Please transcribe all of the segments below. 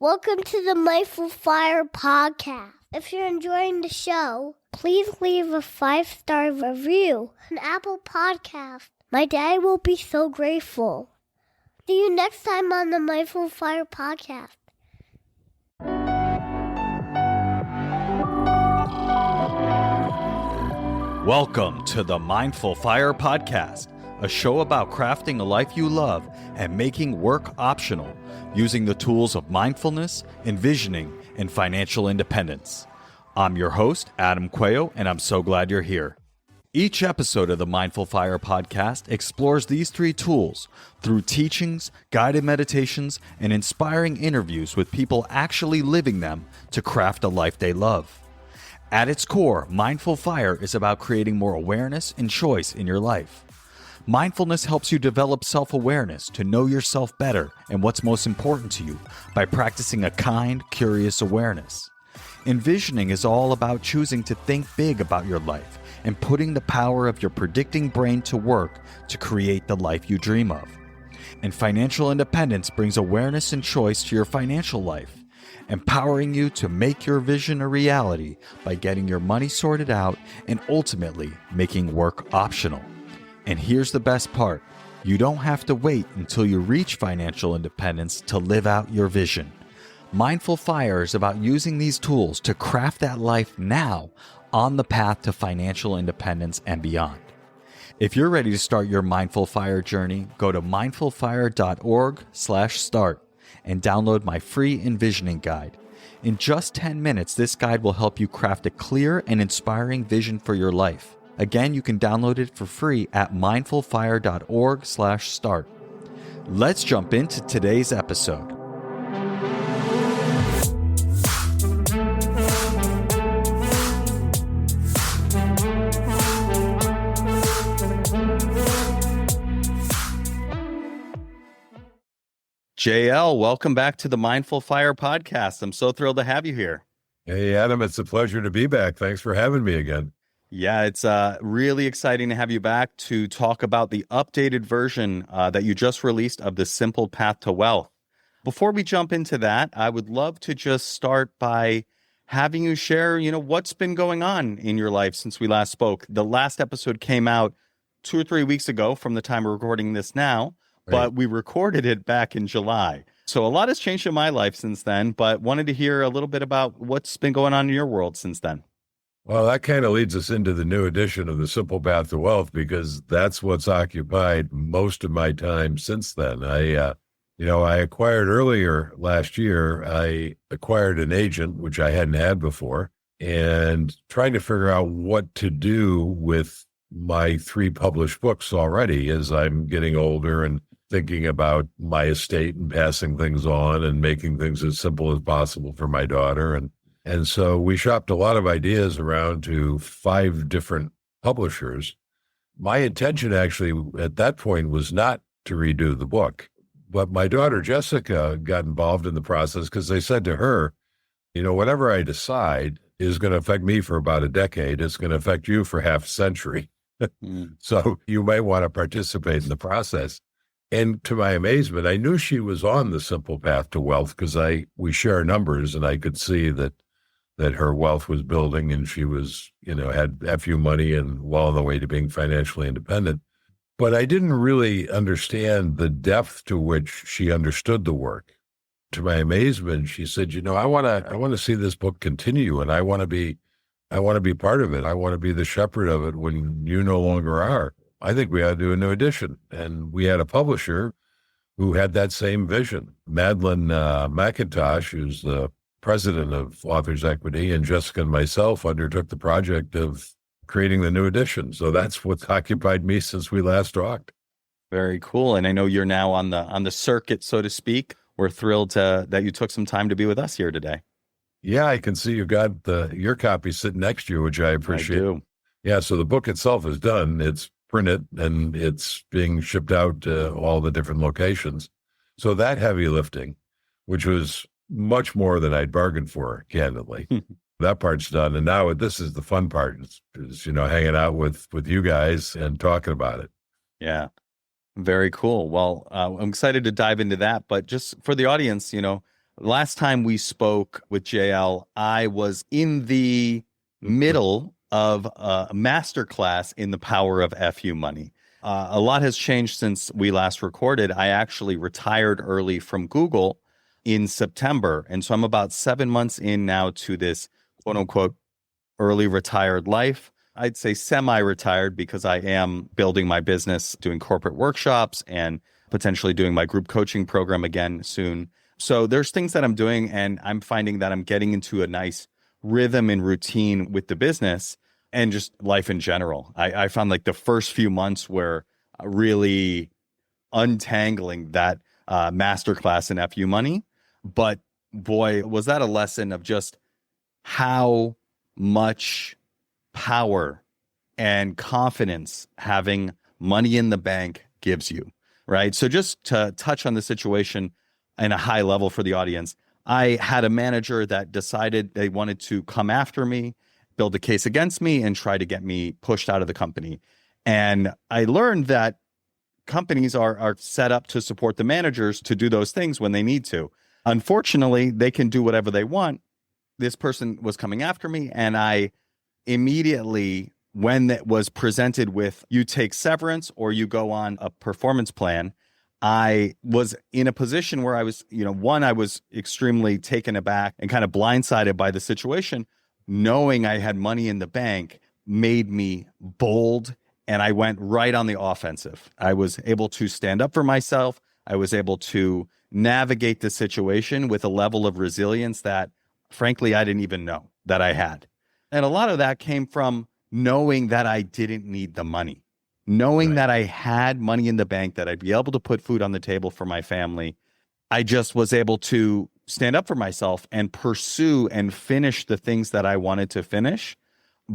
Welcome to the Mindful Fire podcast. If you're enjoying the show, please leave a 5-star review on Apple Podcast. My dad will be so grateful. See you next time on the Mindful Fire podcast. Welcome to the Mindful Fire podcast, a show about crafting a life you love and making work optional, using the tools of mindfulness, envisioning, and financial independence. I'm your host, Adam Cuello, and I'm so glad you're here. Each episode of the Mindful Fire podcast explores these 3 tools through teachings, guided meditations, and inspiring interviews with people actually living them to craft a life they love. At its core, Mindful Fire is about creating more awareness and choice in your life. Mindfulness helps you develop self-awareness to know yourself better and what's most important to you by practicing a kind, curious awareness. Envisioning is all about choosing to think big about your life and putting the power of your predicting brain to work to create the life you dream of. And financial independence brings awareness and choice to your financial life, empowering you to make your vision a reality by getting your money sorted out and ultimately making work optional. And here's the best part. You don't have to wait until you reach financial independence to live out your vision. Mindful Fire is about using these tools to craft that life now on the path to financial independence and beyond. If you're ready to start your Mindful Fire journey, go to mindfulfire.org/start and download my free envisioning guide. In just 10 minutes, this guide will help you craft a clear and inspiring vision for your life. Again, you can download it for free at mindfulfire.org/start. Let's jump into today's episode. JL, welcome back to the Mindful Fire podcast. I'm so thrilled to have you here. Hey, Adam, it's a pleasure to be back. Thanks for having me again. Yeah, it's really exciting to have you back to talk about the updated version that you just released of the Simple Path to Wealth. Before we jump into that, I would love to just start by having you share, what's been going on in your life since we last spoke. The last episode came out 2 or 3 weeks ago from the time we're recording this now. But we recorded it back in July. So a lot has changed in my life since then, but wanted to hear a little bit about what's been going on in your world since then. Well, that kind of leads us into the new edition of the Simple Path to Wealth, because that's what's occupied most of my time since then. I acquired earlier last year, I acquired an agent, which I hadn't had before, and trying to figure out what to do with my 3 published books already as I'm getting older and thinking about my estate and passing things on and making things as simple as possible for my daughter. And so we shopped a lot of ideas around to 5 different publishers. My intention actually at that point was not to redo the book, but my daughter Jessica got involved in the process because they said to her, whatever I decide is going to affect me for about a decade. It's going to affect you for half a century. So you may want to participate in the process. And to my amazement, I knew she was on the Simple Path to Wealth because we share numbers, and I could see that her wealth was building, and she was, had FU money and well on the way to being financially independent. But I didn't really understand the depth to which she understood the work. To my amazement, she said, I want to see this book continue, and I want to be part of it. I want to be the shepherd of it when you no longer are. I think we ought to do a new edition. And we had a publisher who had that same vision. Madeline McIntosh, who's the president of Authors Equity, and Jessica and myself undertook the project of creating the new edition. So that's what's occupied me since we last talked. Very cool. And I know you're now on the circuit, so to speak. We're thrilled that you took some time to be with us here today. Yeah, I can see you got your copy sitting next to you, which I appreciate. I do. Yeah, so the book itself is done. It's printed and it's being shipped out to all the different locations. So that heavy lifting, which was much more than I'd bargained for, candidly, that part's done. And now this is the fun part, is hanging out with you guys and talking about it. Yeah. Very cool. Well, I'm excited to dive into that. But just for the audience, Last time we spoke with JL, I was in the middle of a masterclass in the power of FU money. A lot has changed since we last recorded. I actually retired early from Google in September. And so I'm about 7 months in now to this quote unquote early retired life. I'd say semi-retired because I am building my business, doing corporate workshops and potentially doing my group coaching program again soon. So there's things that I'm doing, and I'm finding that I'm getting into a nice rhythm and routine with the business and just life in general. I found like the first few months were really untangling that masterclass in FU money. But boy, was that a lesson of just how much power and confidence having money in the bank gives you, right? So just to touch on the situation in a high level for the audience, I had a manager that decided they wanted to come after me, build a case against me, and try to get me pushed out of the company. And I learned that companies are set up to support the managers to do those things when they need to. Unfortunately, they can do whatever they want. This person was coming after me, and I immediately, when it was presented with you take severance or you go on a performance plan, I was in a position where I was, one, I was extremely taken aback and kind of blindsided by the situation. Knowing I had money in the bank made me bold, and I went right on the offensive. I was able to stand up for myself. I was able to navigate the situation with a level of resilience that, frankly, I didn't even know that I had. And a lot of that came from knowing that I didn't need the money, knowing that I had money in the bank, that I'd be able to put food on the table for my family. I just was able to stand up for myself and pursue and finish the things that I wanted to finish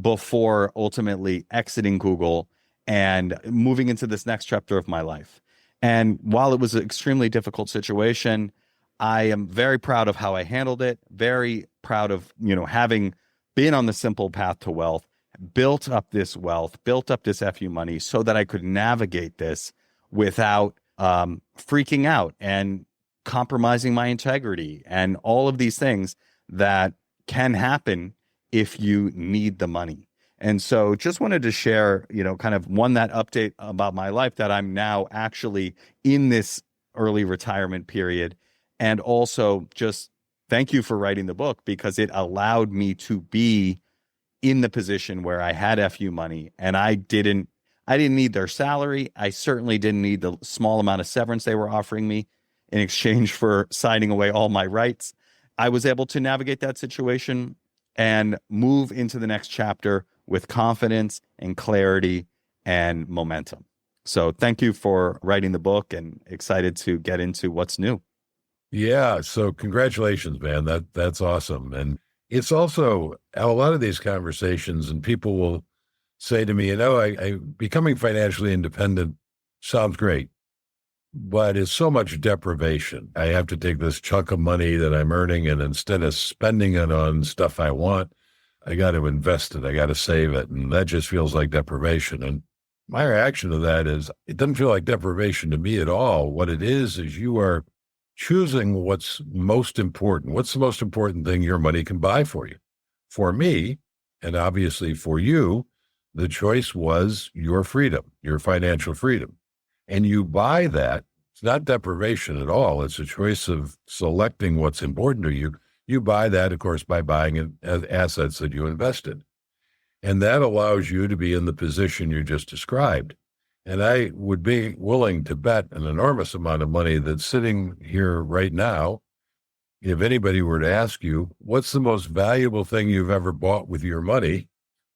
before ultimately exiting Google and moving into this next chapter of my life. And while it was an extremely difficult situation, I am very proud of how I handled it, very proud of, having been on the simple path to wealth, built up this wealth, built up this FU money so that I could navigate this without freaking out and compromising my integrity and all of these things that can happen if you need the money. And so just wanted to share, kind of that update about my life, that I'm now actually in this early retirement period. And also just thank you for writing the book, because it allowed me to be in the position where I had FU money and I didn't need their salary. I certainly didn't need the small amount of severance they were offering me in exchange for signing away all my rights. I was able to navigate that situation and move into the next chapter with confidence and clarity and momentum. So thank you for writing the book, and excited to get into what's new. Yeah. So congratulations, man. That's awesome. And it's also a lot of these conversations, and people will say to me, I becoming financially independent sounds great, but it's so much deprivation. I have to take this chunk of money that I'm earning, and instead of spending it on stuff I want, I got to invest it. I got to save it. And that just feels like deprivation. And my reaction to that is, it doesn't feel like deprivation to me at all. What it is you are choosing what's most important. What's the most important thing your money can buy for you? For me, and obviously for you, the choice was your freedom, your financial freedom. And you buy that. It's not deprivation at all. It's a choice of selecting what's important to you. You buy that, of course, by buying assets that you invested. And that allows you to be in the position you just described. And I would be willing to bet an enormous amount of money that's sitting here right now. If anybody were to ask you, what's the most valuable thing you've ever bought with your money?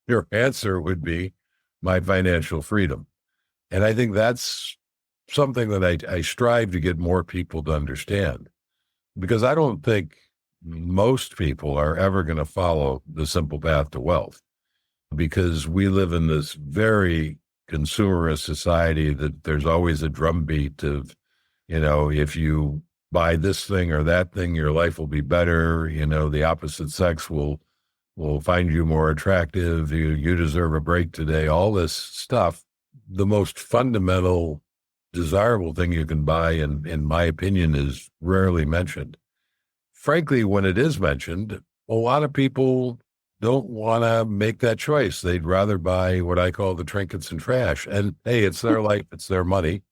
Your answer would be my financial freedom. And I think that's something that I strive to get more people to understand, because I don't think most people are ever going to follow the simple path to wealth, because we live in this very consumerist society that there's always a drumbeat of, if you buy this thing or that thing, your life will be better. The opposite sex will find you more attractive. You deserve a break today. All this stuff. The most fundamental, desirable thing you can buy, in my opinion, is rarely mentioned. frankly, when it is mentioned, a lot of people don't want to make that choice. They'd rather buy what I call the trinkets and trash. And hey, it's their life, it's their money.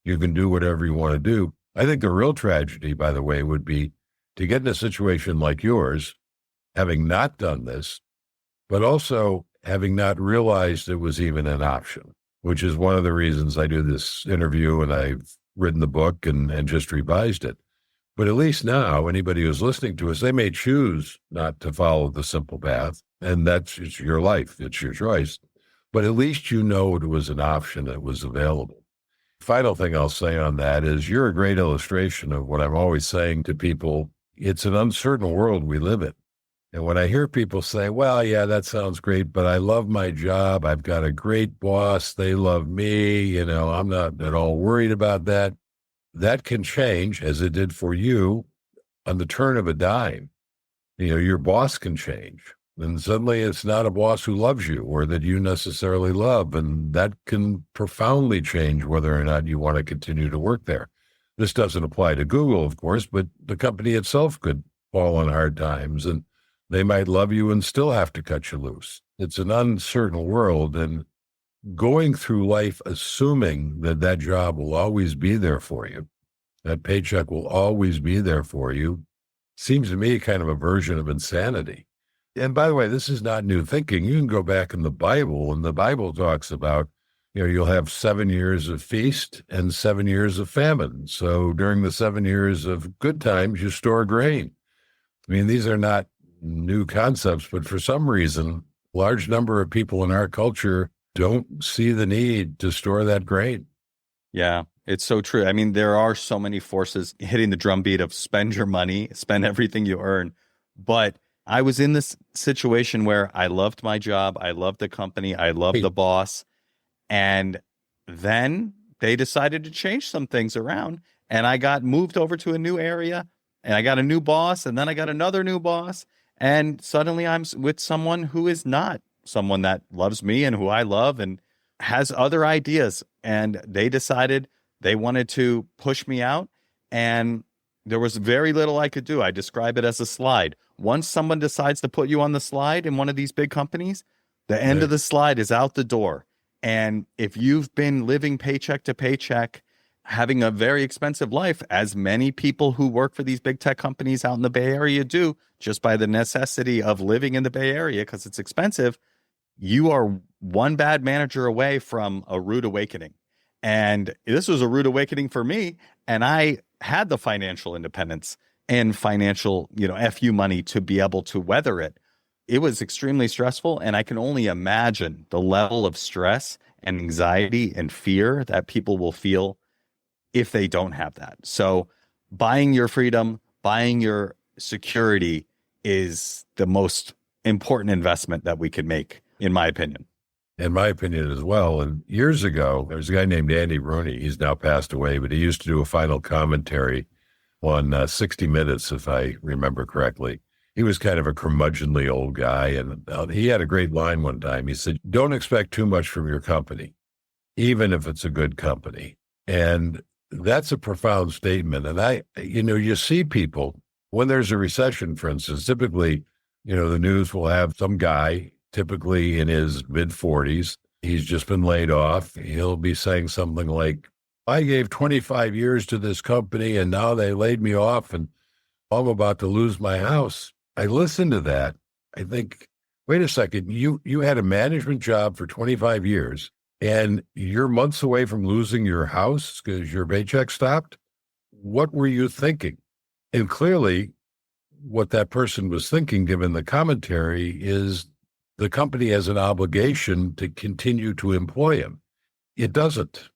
You can do whatever you want to do. I think the real tragedy, by the way, would be to get in a situation like yours, having not done this, but also having not realized it was even an option, which is one of the reasons I do this interview and I've written the book and just revised it. But at least now, anybody who's listening to us, they may choose not to follow the simple path, and it's your life, it's your choice. But at least you know it was an option that was available. Final thing I'll say on that is you're a great illustration of what I'm always saying to people. It's an uncertain world we live in. And when I hear people say, well, yeah, that sounds great, but I love my job. I've got a great boss. They love me. I'm not at all worried about that. That can change, as it did for you, on the turn of a dime. Your boss can change. And suddenly it's not a boss who loves you or that you necessarily love. And that can profoundly change whether or not you want to continue to work there. This doesn't apply to Google, of course, but the company itself could fall on hard times and they might love you and still have to cut you loose. It's an uncertain world. And going through life assuming that that job will always be there for you, that paycheck will always be there for you, seems to me kind of a version of insanity. And by the way, this is not new thinking. You can go back in the Bible, and the Bible talks about, you'll have 7 years of feast and 7 years of famine. So during the 7 years of good times, you store grain. I mean, these are not new concepts, but for some reason, a large number of people in our culture don't see the need to store that grain. Yeah, it's so true. I mean, there are so many forces hitting the drumbeat of spend your money, spend everything you earn. But I was in this situation where I loved my job. I loved the company. I loved the boss. And then they decided to change some things around. And I got moved over to a new area and I got a new boss. And then I got another new boss. And suddenly I'm with someone who is not someone that loves me and who I love and has other ideas. And they decided they wanted to push me out. And there was very little I could do. I describe it as a slide. Once someone decides to put you on the slide in one of these big companies, the end of the slide is out the door. And if you've been living paycheck to paycheck, having a very expensive life, as many people who work for these big tech companies out in the Bay Area do, just by the necessity of living in the Bay Area because it's expensive, you are one bad manager away from a rude awakening. And this was a rude awakening for me. And I had the financial independence and financial, FU money to be able to weather it. It was extremely stressful. And I can only imagine the level of stress and anxiety and fear that people will feel if they don't have that. So buying your freedom, buying your security is the most important investment that we can make, in my opinion. In my opinion as well. And years ago, there was a guy named Andy Rooney. He's now passed away, but he used to do a final commentary on 60 Minutes, if I remember correctly. He was kind of a curmudgeonly old guy, and he had a great line one time. He said, don't expect too much from your company, even if it's a good company. And that's a profound statement. And you see people, when there's a recession, for instance, typically, the news will have some guy, typically in his mid-40s. He's just been laid off. He'll be saying something like, I gave 25 years to this company and now they laid me off and I'm about to lose my house. I listen to that. I think, wait a second, you had a management job for 25 years and you're months away from losing your house because your paycheck stopped? What were you thinking? And clearly, what that person was thinking, given the commentary, is the company has an obligation to continue to employ him. It doesn't.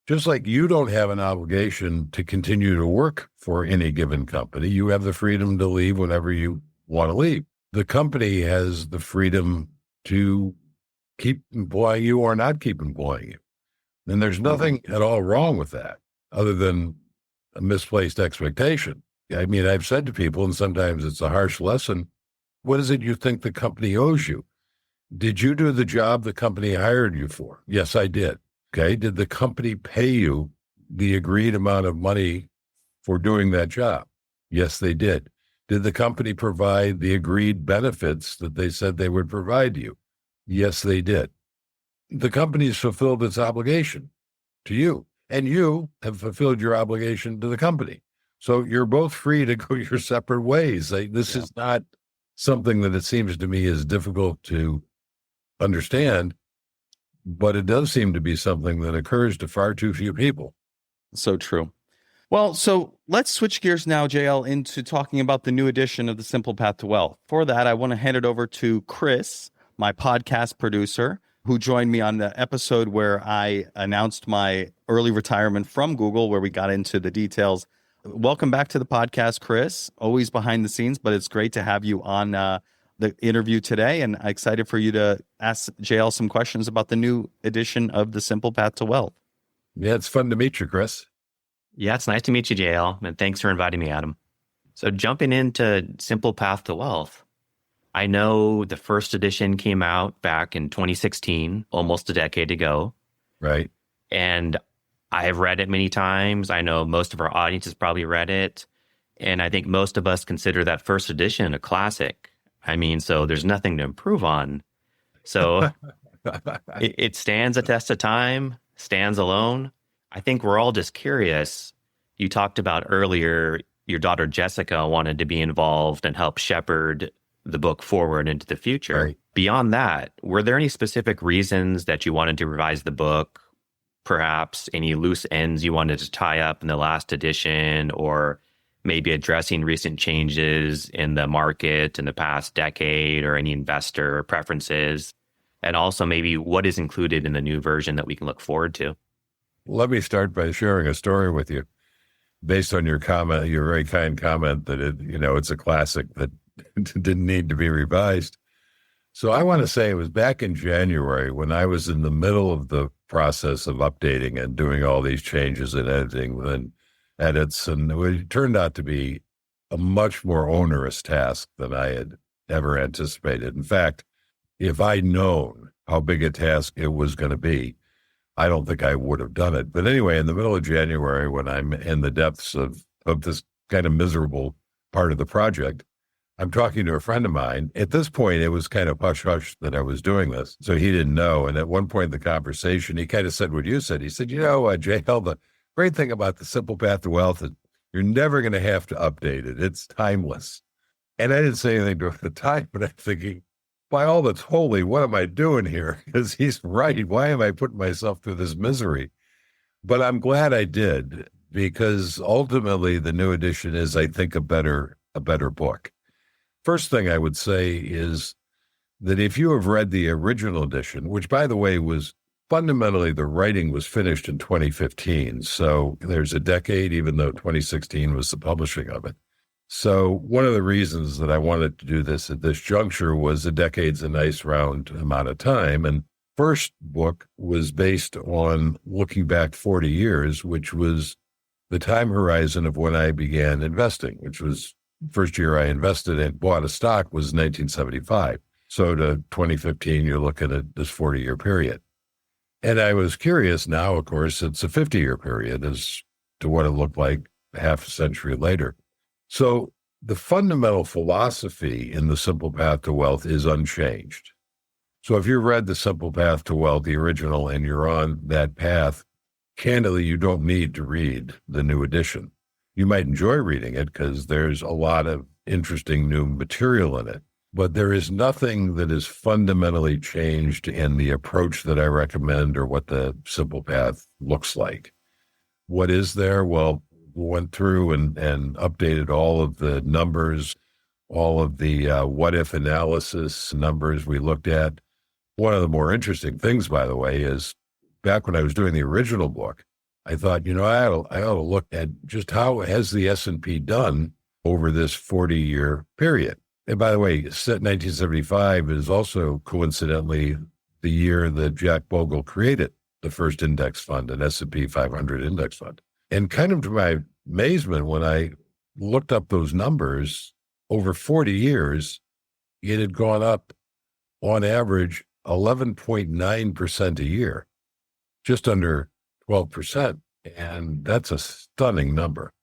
Just like you don't have an obligation to continue to work for any given company, you have the freedom to leave whenever you want to leave. The company has the freedom to keep employing you or not keep employing you. And there's nothing at all wrong with that other than a misplaced expectation. I mean, I've said to people, and sometimes it's a harsh lesson, what is it you think the company owes you? Did you do the job the company hired you for? Yes, I did. Okay. Did the company pay you the agreed amount of money for doing that job? Yes, they did. Did the company provide the agreed benefits that they said they would provide you? Yes, they did. The company's fulfilled its obligation to you, and you have fulfilled your obligation to the company. So you're both free to go your separate ways. This is not something that it seems to me is difficult to understand, but it does seem to be something that occurs to far too few people. So true. Well, so let's switch gears now, JL, into talking about the new edition of The Simple Path to Wealth. For that, I want to hand it over to Chris, my podcast producer, who joined me on the episode where I announced my early retirement from Google, where we got into the details. Welcome back to the podcast, Chris. Always behind the scenes, but it's great to have you on the interview today, and I'm excited for you to ask JL some questions about the new edition of The Simple Path to Wealth. Yeah, it's fun to meet you, Chris. Yeah, it's nice to meet you, JL, and thanks for inviting me, Adam. So jumping into Simple Path to Wealth, I know the first edition came out back in 2016, almost a decade ago. Right. And I've read it many times. I know most of our audience has probably read it. And I think most of us consider that first edition a classic. I mean, so there's nothing to improve on. So it stands a test of time, stands alone. I think we're all just curious. You talked about earlier, your daughter Jessica wanted to be involved and help shepherd the book forward into the future. Right. Beyond that, were there any specific reasons that you wanted to revise the book? Perhaps any loose ends you wanted to tie up in the last edition, or maybe addressing recent changes in the market in the past decade, or any investor preferences? And also maybe what is included in the new version that we can look forward to? Let me start by sharing a story with you based on your comment, your very kind comment that it's a classic that didn't need to be revised. So I want to say it was back in January when I was in the middle of the process of updating and doing all these changes and editing and edits. And it turned out to be a much more onerous task than I had ever anticipated. In fact, if I'd known how big a task it was going to be, I don't think I would have done it. But anyway, in the middle of January, when I'm in the depths of this kind of miserable part of the project, I'm talking to a friend of mine. At this point, it was kind of hush-hush that I was doing this, so he didn't know. And at one point in the conversation, he kind of said what you said. He said, JL, the great thing about The Simple Path to Wealth is you're never going to have to update it. It's timeless. And I didn't say anything to him at the time, but I'm thinking, by all that's holy, what am I doing here? Because he's right. Why am I putting myself through this misery? But I'm glad I did, because ultimately the new edition is, I think, a better book. First thing I would say is that if you have read the original edition, which, by the way, was fundamentally the writing was finished in 2015. So there's a decade, even though 2016 was the publishing of it. So one of the reasons that I wanted to do this at this juncture was a decade's a nice round amount of time. And first book was based on looking back 40 years, which was the time horizon of when I began investing, which was first year I invested and bought a stock was 1975. So to 2015, you're looking at this 40-year period. And I was curious now, of course, it's a 50-year period as to what it looked like half a century later. So the fundamental philosophy in The Simple Path to Wealth is unchanged. So if you've read The Simple Path to Wealth, the original, and you're on that path, candidly, you don't need to read the new edition. You might enjoy reading it because there's a lot of interesting new material in it, but there is nothing that is fundamentally changed in the approach that I recommend or what the Simple Path looks like. What is there? Well, we went through and updated all of the numbers, all of the what-if analysis numbers we looked at. One of the more interesting things, by the way, is back when I was doing the original book, I thought, I ought to look at just how has the S&P done over this 40-year period. And by the way, 1975 is also coincidentally the year that Jack Bogle created the first index fund, an S&P 500 index fund. And kind of to my amazement, when I looked up those numbers, over 40 years, it had gone up on average 11.9% a year, just under 12%. And that's a stunning number.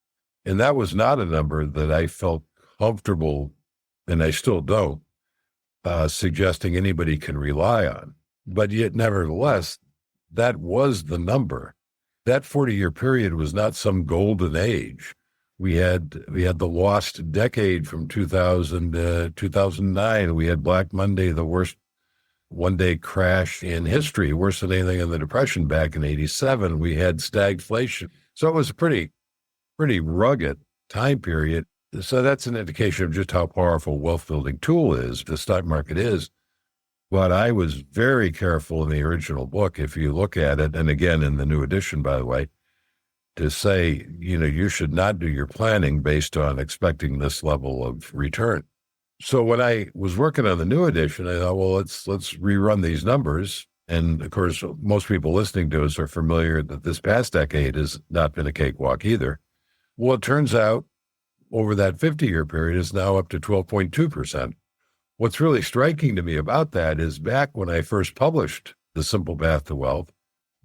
And that was not a number that I felt comfortable, and I still don't, suggesting anybody can rely on. But yet, nevertheless, that was the number. That 40-year period was not some golden age. We had the lost decade from 2000 to 2009. We had Black Monday, the worst one-day crash in history, worse than anything in the Depression back in '87. We had stagflation. So it was a pretty rugged time period. So that's an indication of just how powerful a wealth-building tool is, the stock market is. But I was very careful in the original book, if you look at it, and again in the new edition, by the way, to say, you should not do your planning based on expecting this level of return. So when I was working on the new edition, I thought, well, let's rerun these numbers. And of course, most people listening to us are familiar that this past decade has not been a cakewalk either. Well, it turns out over that 50-year period, it's now up to 12.2%. What's really striking to me about that is back when I first published The Simple Path to Wealth,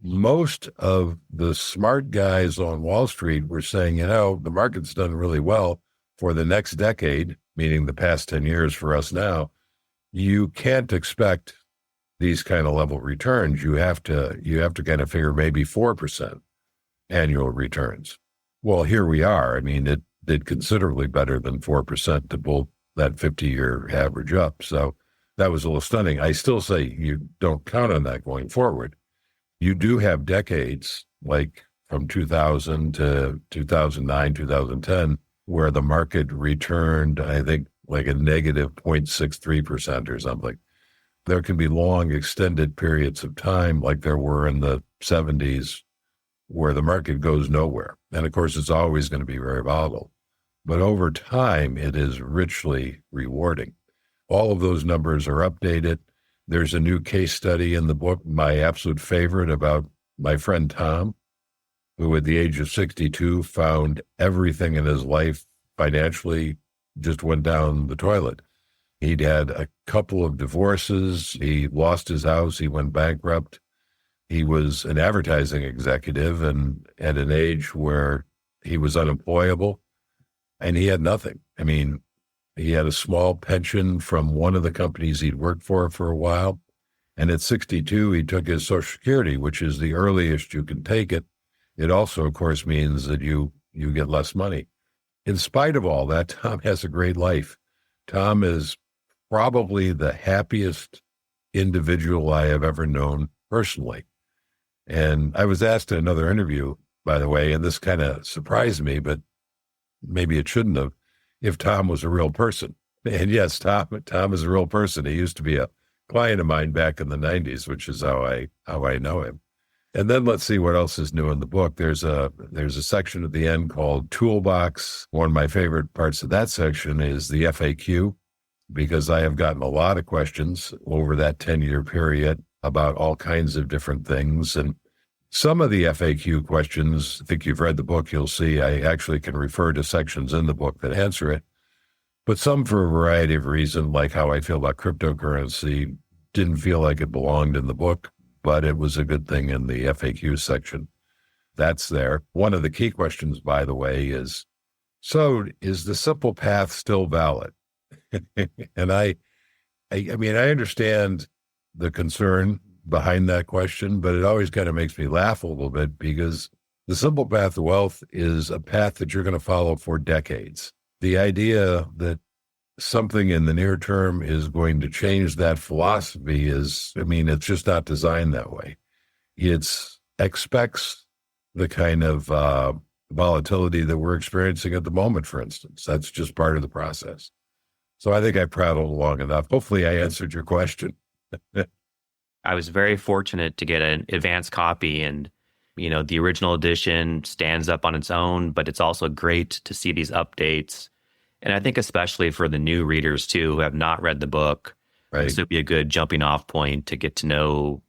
most of the smart guys on Wall Street were saying, the market's done really well for the next decade, meaning the past 10 years for us now. You can't expect these kind of level returns. You have to kind of figure maybe 4% annual returns. Well, here we are. I mean, it did considerably better than 4% to pull that 50-year average up. So that was a little stunning. I still say you don't count on that going forward. You do have decades like from 2000 to 2009, 2010, where the market returned, I think, like a negative 0.63% or something. There can be long extended periods of time like there were in the 70s where the market goes nowhere. And of course, it's always going to be very volatile. But over time, it is richly rewarding. All of those numbers are updated. There's a new case study in the book, my absolute favorite, about my friend Tom, who at the age of 62 found everything in his life financially just went down the toilet. He'd had a couple of divorces. He lost his house. He went bankrupt. He was an advertising executive and at an age where he was unemployable. And he had nothing. I mean, he had a small pension from one of the companies he'd worked for a while. And at 62, he took his Social Security, which is the earliest you can take it. It also, of course, means that you get less money. In spite of all that, Tom has a great life. Tom is probably the happiest individual I have ever known personally. And I was asked in another interview, by the way, and this kind of surprised me, but maybe it shouldn't have, if Tom was a real person. And yes, Tom is a real person. He used to be a client of mine back in the 90s, which is how I know him. And then let's see what else is new in the book. There's a section at the end called Toolbox. One of my favorite parts of that section is the FAQ, because I have gotten a lot of questions over that 10-year period about all kinds of different things. And some of the FAQ questions, I think you've read the book, you'll see I actually can refer to sections in the book that answer it. But some for a variety of reasons, like how I feel about cryptocurrency, didn't feel like it belonged in the book, but it was a good thing in the FAQ section. That's there. One of the key questions, by the way, is, so is the simple path still valid? And I mean, I understand the concern behind that question, but it always kind of makes me laugh a little bit, because the simple path to wealth is a path that you're going to follow for decades. The idea that something in the near term is going to change that philosophy is, I mean, it's just not designed that way. It expects the kind of volatility that we're experiencing at the moment, for instance. That's just part of the process. So I think I prattled long enough. Hopefully I answered your question. I was very fortunate to get an advanced copy, and the original edition stands up on its own, but it's also great to see these updates. And I think especially for the new readers too, who have not read the book, right, this would be a good jumping off point to get to know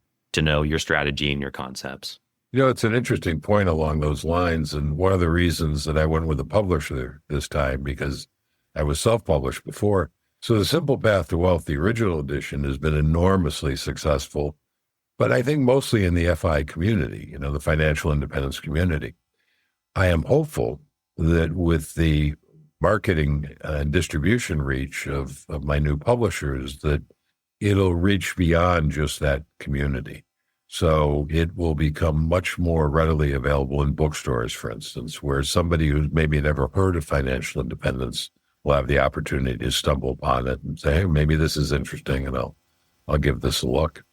your strategy and your concepts. It's an interesting point along those lines. And one of the reasons that I went with a publisher this time, because I was self-published before. So The Simple Path to Wealth, the original edition, has been enormously successful, but I think mostly in the FI community, the financial independence community. I am hopeful that with the marketing and distribution reach of my new publishers that it'll reach beyond just that community. So it will become much more readily available in bookstores, for instance, where somebody who's maybe never heard of financial independence will have the opportunity to stumble upon it and say, hey, maybe this is interesting, and I'll give this a look.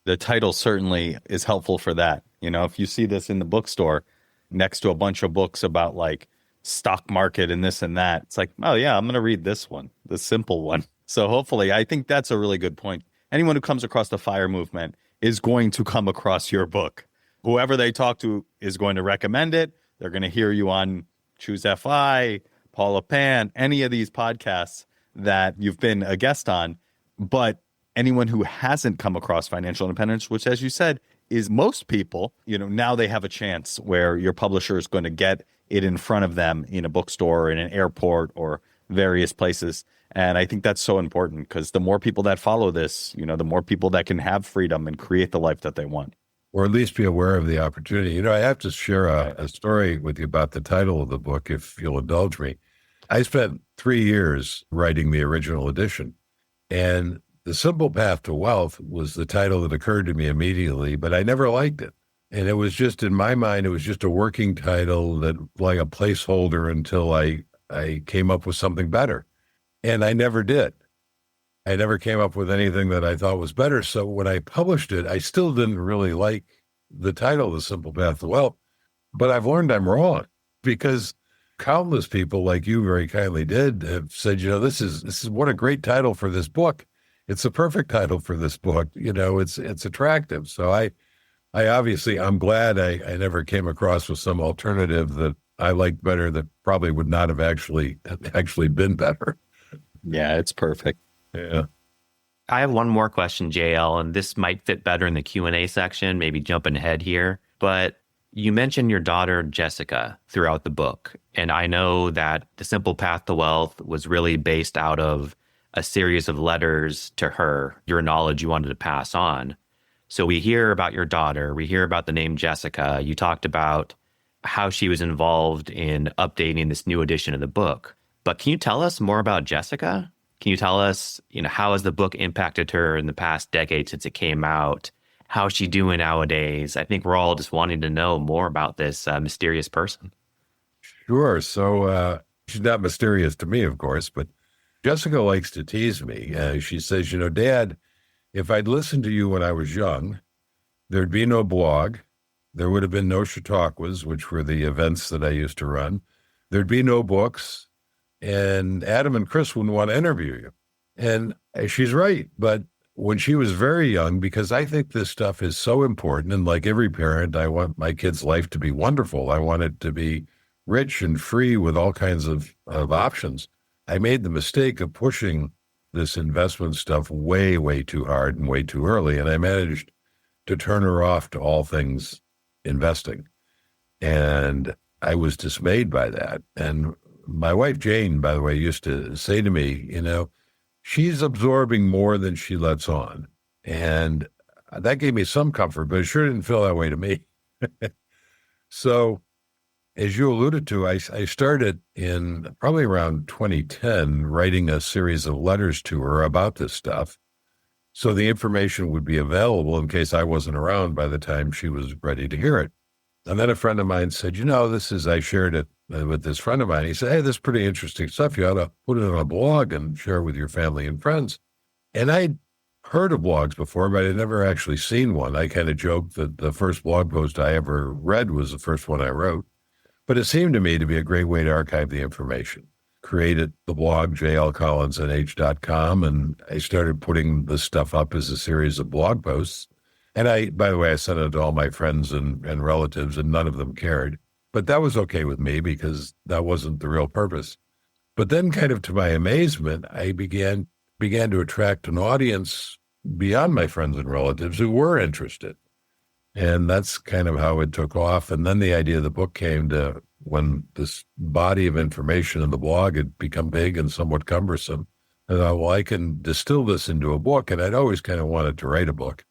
The title certainly is helpful for that. You know, if you see this in the bookstore next to a bunch of books about like stock market and this and that, it's like, oh yeah, I'm going to read this one, the simple one. So hopefully, I think that's a really good point. Anyone who comes across the FIRE movement is going to come across your book. Whoever they talk to is going to recommend it. They're going to hear you on Choose FI, Paula Pan, any of these podcasts that you've been a guest on. But anyone who hasn't come across financial independence, which, as you said, is most people, you know, now they have a chance where your publisher is going to get it in front of them in a bookstore, in an airport, or various places. And I think that's so important because the more people that follow this, you know, the more people that can have freedom and create the life that they want. Or at least be aware of the opportunity. You know, I have to share a story with you about the title of the book, if you'll indulge me. I spent 3 years writing the original edition, and The Simple Path to Wealth was the title that occurred to me immediately, but I never liked it. And it was just, in my mind, it was just a working title that, like a placeholder until I came up with something better. And I never did. I never came up with anything that I thought was better. So when I published it, I still didn't really like the title, The Simple Path to Wealth. But I've learned I'm wrong, because countless people, like you very kindly did, have said, you know, this is what a great title for this book. It's a perfect title for this book. You know, it's attractive. So I obviously, I'm glad I never came across with some alternative that I liked better that probably would not have actually been better. Yeah, it's perfect. Yeah. I have one more question, JL, and this might fit better in the Q&A section, maybe jumping ahead here. But you mentioned your daughter, Jessica, throughout the book. And I know that The Simple Path to Wealth was really based out of a series of letters to her, your knowledge you wanted to pass on. So we hear about your daughter, we hear about the name Jessica. You talked about how she was involved in updating this new edition of the book. But can you tell us more about Jessica? Can you tell us, you know, how has the book impacted her in the past decade since it came out? How's she doing nowadays? I think we're all just wanting to know more about this mysterious person. Sure. So she's not mysterious to me, of course, but Jessica likes to tease me. She says, you know, Dad, if I'd listened to you when I was young, there'd be no blog. There would have been no Chautauquas, which were the events that I used to run. There'd be no books. And Adam and Chris wouldn't want to interview you. And she's right. But when she was very young, because I think this stuff is so important, and like every parent, I want my kid's life to be wonderful. I want it to be rich and free with all kinds of options. I made the mistake of pushing this investment stuff way, way too hard and way too early. And I managed to turn her off to all things investing. And I was dismayed by that. And my wife, Jane, by the way, used to say to me, you know, she's absorbing more than she lets on. And that gave me some comfort, but it sure didn't feel that way to me. So, as you alluded to, I started in probably around 2010 writing a series of letters to her about this stuff. So the information would be available in case I wasn't around by the time she was ready to hear it. And then a friend of mine said, you know, I shared it with this friend of mine. He said, hey, this is pretty interesting stuff. You ought to put it on a blog and share it with your family and friends. And I'd heard of blogs before, but I'd never actually seen one. I kind of joked that the first blog post I ever read was the first one I wrote. But it seemed to me to be a great way to archive the information. Created the blog, jlcollinsnh.com, and I started putting this stuff up as a series of blog posts. And by the way, I sent it to all my friends and relatives, and none of them cared. But that was okay with me because that wasn't the real purpose. But then, kind of to my amazement, I began to attract an audience beyond my friends and relatives who were interested. And that's kind of how it took off. And then the idea of the book came to when this body of information in the blog had become big and somewhat cumbersome. And I thought, well, I can distill this into a book. And I'd always kind of wanted to write a book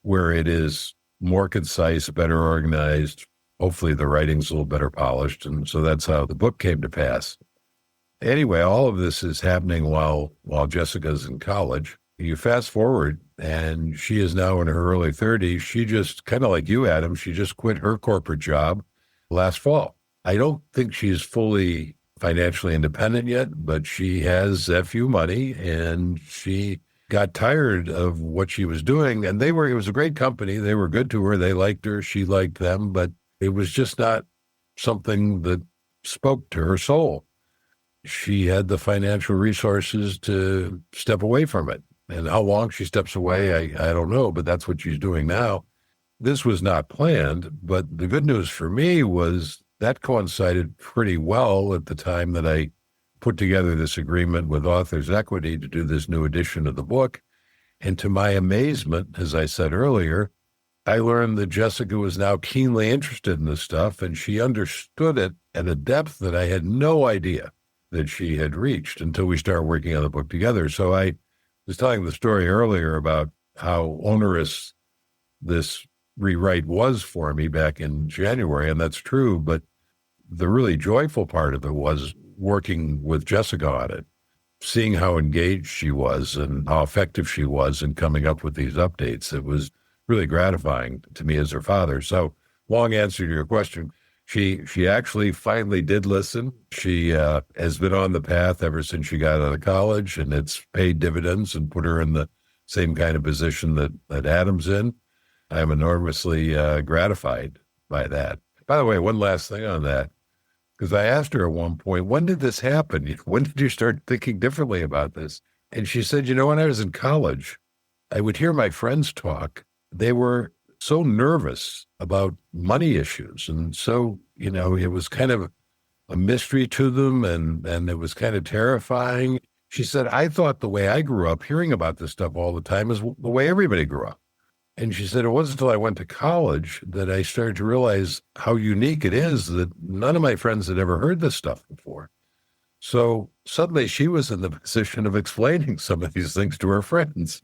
where it is more concise, better organized. Hopefully the writing's a little better polished. And so that's how the book came to pass. Anyway, all of this is happening while Jessica's in college. You fast forward, and she is now in her early 30s. She just, kind of like you, Adam, she just quit her corporate job last fall. I don't think she's fully financially independent yet, but she has FU money, and she got tired of what she was doing. And it was a great company. They were good to her. They liked her. She liked them, but it was just not something that spoke to her soul. She had the financial resources to step away from it. And how long she steps away, I don't know, but that's what she's doing now. This was not planned, but the good news for me was that coincided pretty well at the time that I put together this agreement with Authors Equity to do this new edition of the book. And to my amazement, as I said earlier, I learned that Jessica was now keenly interested in this stuff, and she understood it at a depth that I had no idea that she had reached until we started working on the book together. So I was telling the story earlier about how onerous this rewrite was for me back in January, and that's true. But the really joyful part of it was working with Jessica on it, seeing how engaged she was and how effective she was in coming up with these updates. It was really gratifying to me as her father. So, long answer to your question. She actually finally did listen. She has been on the path ever since she got out of college, and it's paid dividends and put her in the same kind of position that Adam's in. I'm enormously gratified by that. By the way, one last thing on that, because I asked her at one point, when did this happen? When did you start thinking differently about this? And she said, when I was in college, I would hear my friends talk. They were so nervous about money issues. And so, it was kind of a mystery to them, and it was kind of terrifying. She said, I thought the way I grew up hearing about this stuff all the time is the way everybody grew up. And she said, it wasn't until I went to college that I started to realize how unique it is that none of my friends had ever heard this stuff before. So suddenly she was in the position of explaining some of these things to her friends.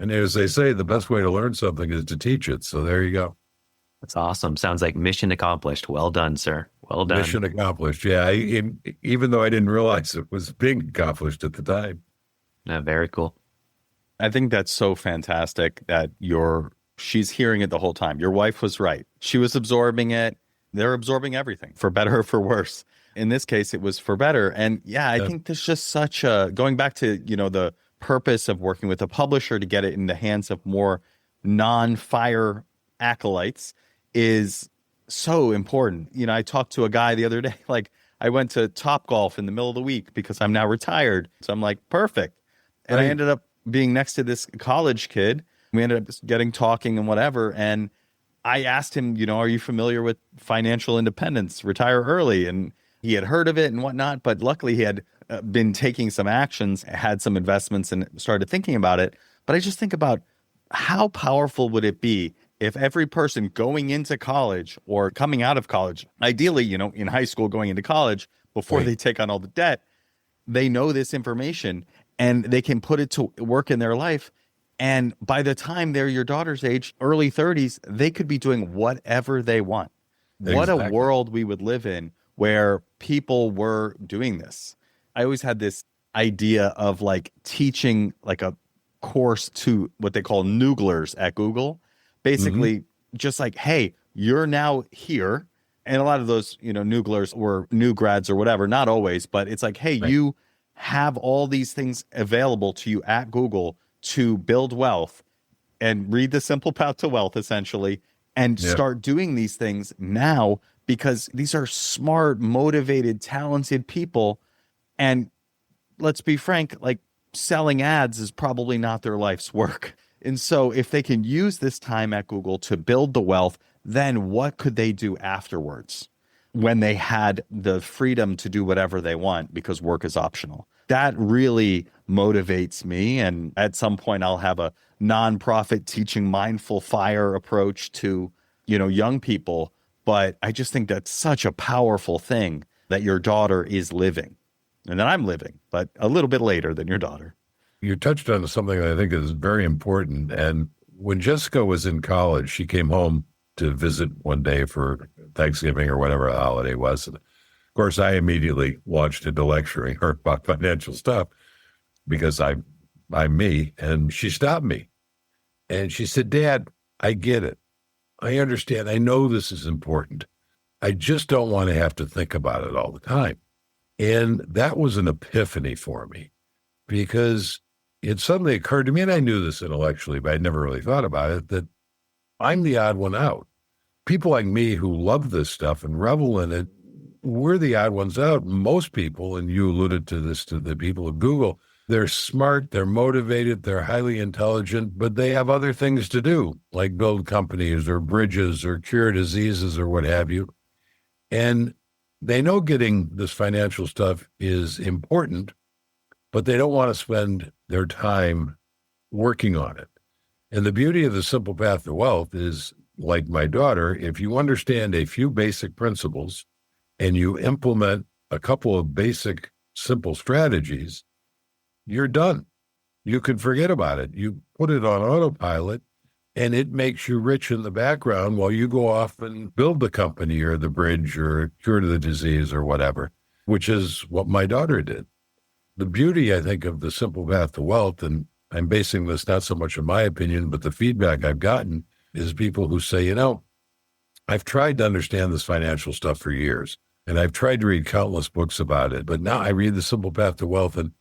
And as they say, the best way to learn something is to teach it. So there you go. That's awesome. Sounds like mission accomplished. Well done, sir. Well done. Mission accomplished. Yeah. Even though I didn't realize it was being accomplished at the time. Very cool. I think that's so fantastic that she's hearing it the whole time. Your wife was right. She was absorbing it. They're absorbing everything, for better or for worse. In this case, it was for better. And I think there's just such going back to, the purpose of working with a publisher to get it in the hands of more non-fire acolytes is so important. I talked to a guy the other day, like I went to Topgolf in the middle of the week because I'm now retired. So I'm like, perfect. And I ended up being next to this college kid. We ended up getting talking and whatever. And I asked him, are you familiar with financial independence, retire early? And he had heard of it and whatnot, but luckily he had been taking some actions, had some investments, and started thinking about it. But I just think about how powerful would it be if every person going into college or coming out of college, ideally, in high school going into college, before they take on all the debt, they know this information and they can put it to work in their life. And by the time they're your daughter's age, early 30s, they could be doing whatever they want. Exactly. What a world we would live in where people were doing this. I always had this idea of like teaching like a course to what they call nooglers at Google. Basically, just like, hey, you're now here. And a lot of those, nooglers were new grads or whatever, not always, but it's like, hey, you have all these things available to you at Google to build wealth and read the simple path to wealth, essentially, and start doing these things now, because these are smart, motivated, talented people. And let's be frank, like selling ads is probably not their life's work. And so if they can use this time at Google to build the wealth, then what could they do afterwards when they had the freedom to do whatever they want because work is optional? That really motivates me. And at some point, I'll have a nonprofit teaching mindful fire approach to, young people. But I just think that's such a powerful thing that your daughter is living. And that I'm living, but a little bit later than your daughter. You touched on something that I think is very important. And when Jessica was in college, she came home to visit one day for Thanksgiving or whatever the holiday was. And Of course, I immediately launched into lecturing her about financial stuff because I'm me. And she stopped me. And she said, Dad, I get it. I understand. I know this is important. I just don't want to have to think about it all the time. And that was an epiphany for me because it suddenly occurred to me, and I knew this intellectually, but I'd never really thought about it, that I'm the odd one out. People like me who love this stuff and revel in it, we're the odd ones out. Most people, and you alluded to this to the people at Google, they're smart, they're motivated, they're highly intelligent, but they have other things to do, like build companies or bridges or cure diseases or what have you. And they know getting this financial stuff is important, but they don't want to spend their time working on it. And the beauty of the Simple Path to Wealth is, like my daughter, if you understand a few basic principles and you implement a couple of basic, simple strategies, you're done. You can forget about it. You put it on autopilot and it makes you rich in the background while you go off and build the company or the bridge or cure the disease or whatever, which is what my daughter did. The beauty, I think, of the Simple Path to Wealth, and I'm basing this not so much on my opinion, but the feedback I've gotten is people who say, I've tried to understand this financial stuff for years, and I've tried to read countless books about it, but now I read the Simple Path to Wealth and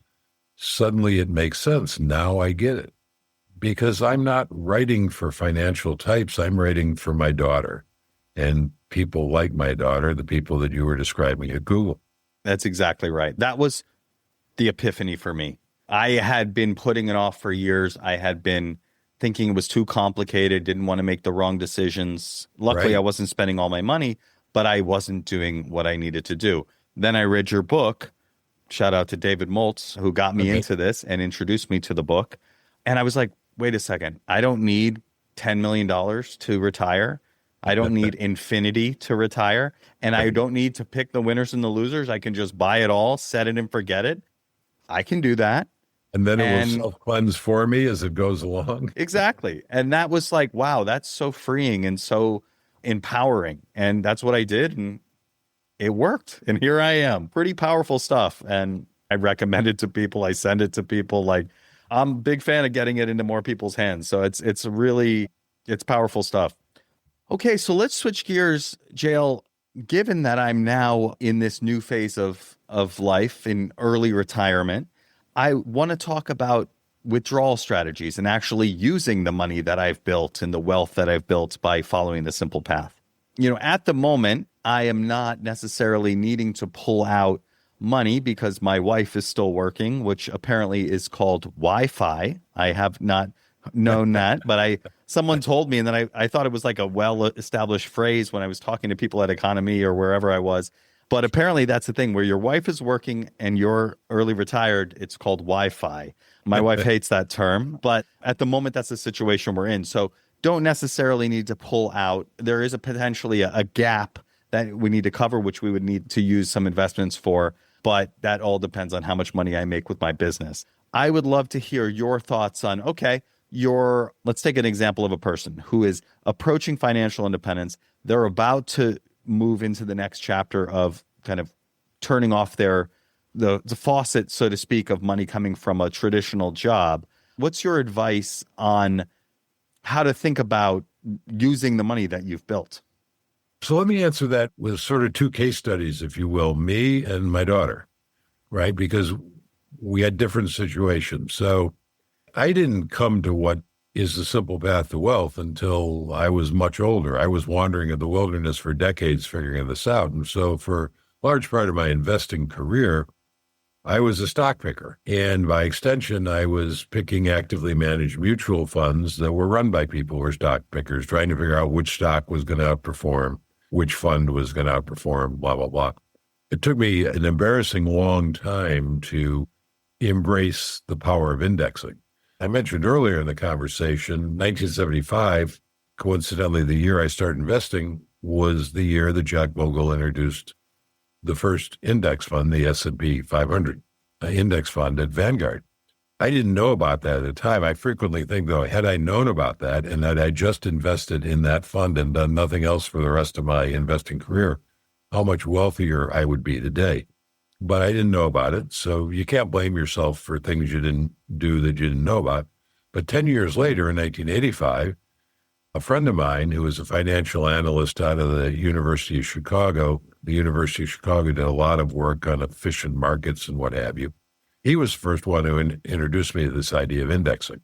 suddenly it makes sense. Now I get it. Because I'm not writing for financial types, I'm writing for my daughter and people like my daughter, the people that you were describing at Google. That's exactly right. That was the epiphany for me. I had been putting it off for years. I had been thinking it was too complicated, didn't want to make the wrong decisions. Luckily, Right. I wasn't spending all my money, but I wasn't doing what I needed to do. Then I read your book. Shout out to David Moltz, who got me into this and introduced me to the book. And I was like, wait a second. I don't need $10 million to retire. I don't need infinity to retire. And I don't need to pick the winners and the losers. I can just buy it all, set it and forget it. I can do that. And then it will self-cleanse for me as it goes along. Exactly. And that was like, wow, that's so freeing and so empowering. And that's what I did. And it worked. And here I am. Pretty powerful stuff. And I recommend it to people. I send it to people. Like, I'm a big fan of getting it into more people's hands. So it's powerful stuff. Okay, so let's switch gears, Jael. Given that I'm now in this new phase of life in early retirement, I want to talk about withdrawal strategies and actually using the money that I've built and the wealth that I've built by following the simple path. At the moment, I am not necessarily needing to pull out money because my wife is still working, which apparently is called Wi-Fi. I have not known that, but someone told me, and then I thought it was like a well-established phrase when I was talking to people at Economy or wherever I was. But apparently that's the thing, where your wife is working and you're early retired, it's called Wi-Fi. My wife hates that term, but at the moment that's the situation we're in. So don't necessarily need to pull out. There is potentially a gap that we need to cover, which we would need to use some investments for, but that all depends on how much money I make with my business. I would love to hear your thoughts on, okay, let's take an example of a person who is approaching financial independence. They're about to move into the next chapter of kind of turning off the faucet, so to speak, of money coming from a traditional job. What's your advice on how to think about using the money that you've built? So let me answer that with sort of two case studies, if you will, me and my daughter, right? Because we had different situations. So I didn't come to what is the simple path to wealth until I was much older. I was wandering in the wilderness for decades figuring this out. And so for a large part of my investing career, I was a stock picker. And by extension, I was picking actively managed mutual funds that were run by people who were stock pickers, trying to figure out which stock was going to outperform, which fund was going to outperform, blah, blah, blah. It took me an embarrassing long time to embrace the power of indexing. I mentioned earlier in the conversation, 1975, coincidentally, the year I started investing was the year that Jack Bogle introduced the first index fund, the S&P 500 index fund at Vanguard. I didn't know about that at the time. I frequently think, though, had I known about that and that I just invested in that fund and done nothing else for the rest of my investing career, how much wealthier I would be today. But I didn't know about it. So you can't blame yourself for things you didn't do that you didn't know about. But 10 years later, in 1985, a friend of mine who was a financial analyst out of the University of Chicago, the University of Chicago did a lot of work on efficient markets and what have you. He was the first one who introduced me to this idea of indexing.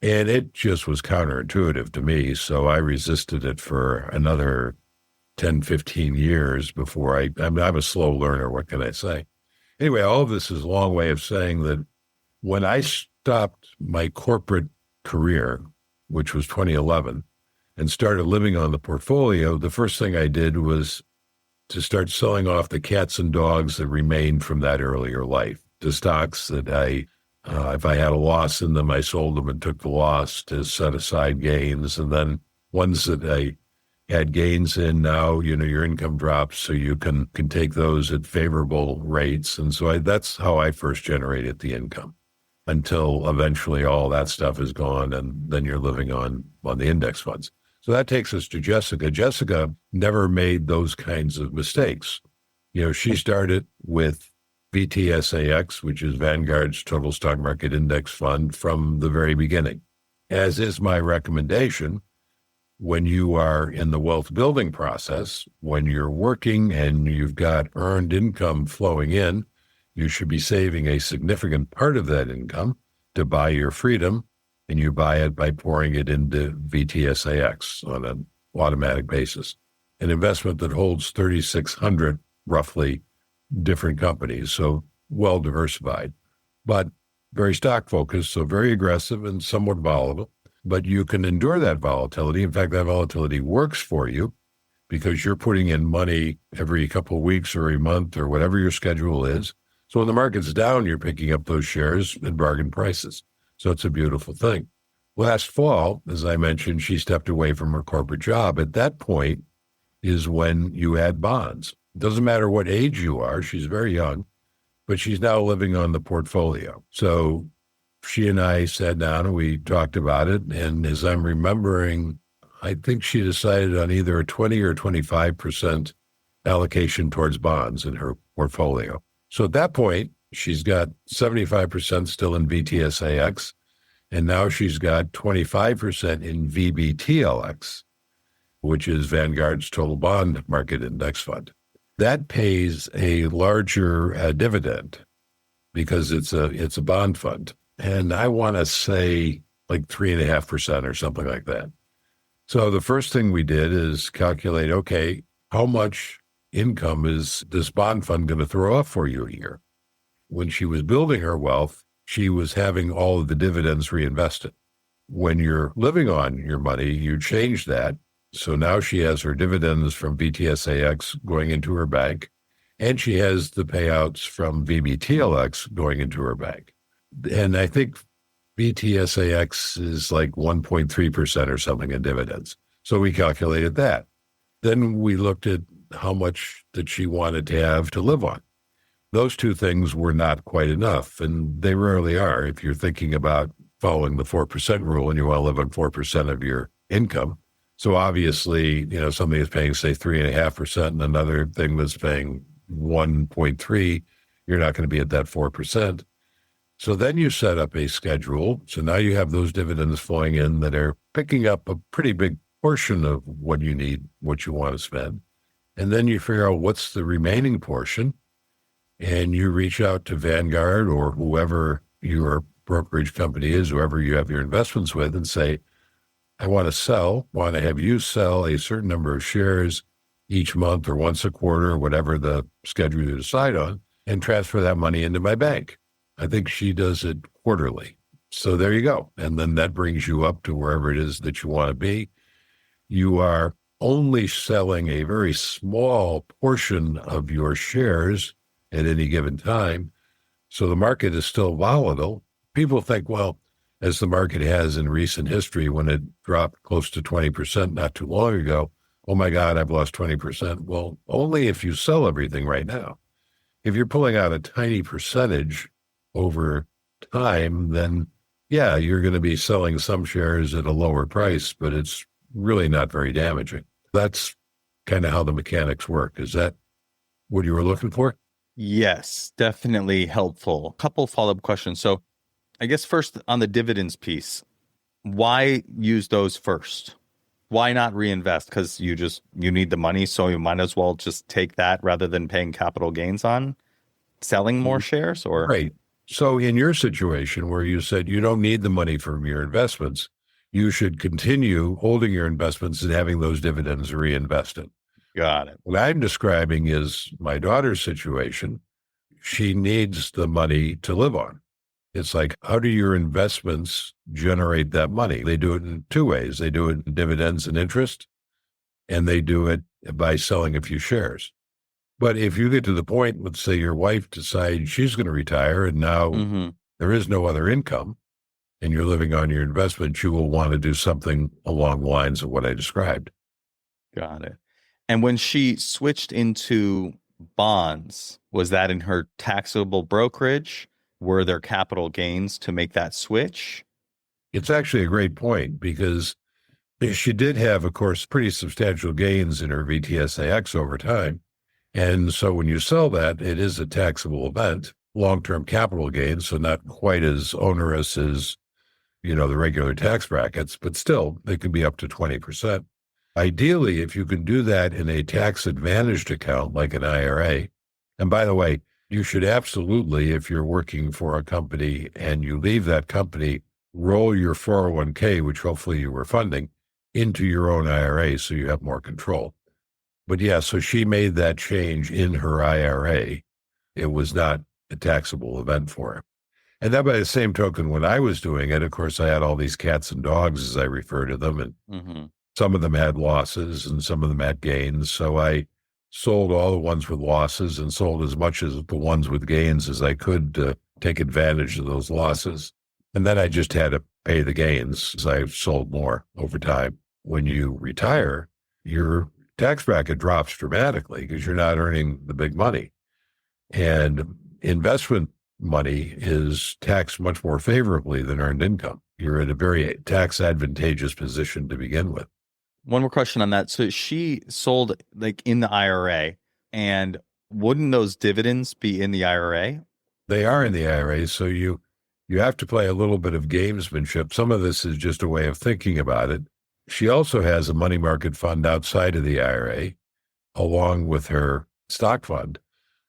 And it just was counterintuitive to me. So I resisted it for another 10, 15 years before I'm a slow learner. What can I say? Anyway, all of this is a long way of saying that when I stopped my corporate career, which was 2011, and started living on the portfolio, the first thing I did was to start selling off the cats and dogs that remained from that earlier life. The stocks that if I had a loss in them, I sold them and took the loss to set aside gains. And then ones that I had gains in now, your income drops, so you can take those at favorable rates. And so that's how I first generated the income until eventually all that stuff is gone. And then you're living on the index funds. So that takes us to Jessica. Jessica never made those kinds of mistakes. She started with VTSAX, which is Vanguard's Total Stock Market Index Fund, from the very beginning. As is my recommendation, when you are in the wealth building process, when you're working and you've got earned income flowing in, you should be saving a significant part of that income to buy your freedom, and you buy it by pouring it into VTSAX on an automatic basis, an investment that holds 3,600 roughly different companies, so well diversified, but very stock focused, so very aggressive and somewhat volatile. But you can endure that volatility. In fact, that volatility works for you because you're putting in money every couple of weeks or a month or whatever your schedule is. So when the market's down, you're picking up those shares at bargain prices. So it's a beautiful thing. Last fall, as I mentioned, she stepped away from her corporate job. At that point is when you add bonds. It doesn't matter what age you are. She's very young, but she's now living on the portfolio. So she and I sat down and we talked about it. And as I'm remembering, I think she decided on either a 20 or 25% allocation towards bonds in her portfolio. So at that point, she's got 75% still in VTSAX, and now she's got 25% in VBTLX, which is Vanguard's Total Bond Market Index Fund. That pays a larger dividend because it's a bond fund. And I want to say like 3.5% or something like that. So the first thing we did is calculate, okay, how much income is this bond fund going to throw off for you a year? When she was building her wealth, she was having all of the dividends reinvested. When you're living on your money, you change that. So now she has her dividends from VTSAX going into her bank, and she has the payouts from VBTLX going into her bank. And I think VTSAX is like 1.3% or something in dividends. So we calculated that. Then we looked at how much that she wanted to have to live on. Those two things were not quite enough, and they rarely are. If you're thinking about following the 4% rule and you want to live on 4% of your income. So obviously, somebody is paying, say, 3.5% and another thing that's paying 1.3, you're not going to be at that 4%. So then you set up a schedule. So now you have those dividends flowing in that are picking up a pretty big portion of what you need, what you want to spend. And then you figure out what's the remaining portion. And you reach out to Vanguard or whoever your brokerage company is, whoever you have your investments with, and say, I want to have you sell a certain number of shares each month or once a quarter, or whatever the schedule you decide on, and transfer that money into my bank. I think she does it quarterly. So there you go. And then that brings you up to wherever it is that you want to be. You are only selling a very small portion of your shares at any given time. So the market is still volatile. People think, well, as the market has in recent history, when it dropped close to 20% not too long ago, oh my God, I've lost 20%. Well, only if you sell everything right now. If you're pulling out a tiny percentage over time, then yeah, you're going to be selling some shares at a lower price, but it's really not very damaging. That's kind of how the mechanics work. Is that what you were looking for? Yes, definitely helpful. Couple follow-up questions. So I guess first on the dividends piece, why use those first? Why not reinvest? Because you need the money, so you might as well just take that rather than paying capital gains on selling more shares, or Right. So in your situation where you said you don't need the money from your investments, you should continue holding your investments and having those dividends reinvested. got it. What I'm describing is my daughter's situation. She needs the money to live on. It's like, how do your investments generate that money? They do it in two ways. They do it in dividends and interest, and they do it by selling a few shares. But if you get to the point, let's say your wife decides she's going to retire and now Mm-hmm. there is no other income and you're living on your investment, you will want to do something along the lines of what I described. Got it. And when she switched into bonds, was that in her taxable brokerage? Were there capital gains to make that switch? It's actually a great point because she did have, of course, pretty substantial gains in her VTSAX over time. And so when you sell that, it is a taxable event, long-term capital gains, so not quite as onerous as, the regular tax brackets, but still, they can be up to 20%. Ideally, if you can do that in a tax-advantaged account like an IRA, and by the way, you should absolutely, if you're working for a company and you leave that company, roll your 401k, which hopefully you were funding, into your own IRA so you have more control. But yeah, so she made that change in her IRA. It was not a taxable event for her. And then by the same token, when I was doing it, of course, I had all these cats and dogs, as I refer to them, and Mm-hmm. some of them had losses and some of them had gains. So I sold all the ones with losses and sold as much as the ones with gains as I could to take advantage of those losses. And then I just had to pay the gains as I sold more over time. When you retire, your tax bracket drops dramatically because you're not earning the big money. And investment money is taxed much more favorably than earned income. You're in a very tax advantageous position to begin with. One more question on that. So she sold like in the IRA, and wouldn't those dividends be in the IRA? They are in the IRA, so you have to play a little bit of gamesmanship. Some of this is just a way of thinking about it. She also has a money market fund outside of the IRA, along with her stock fund.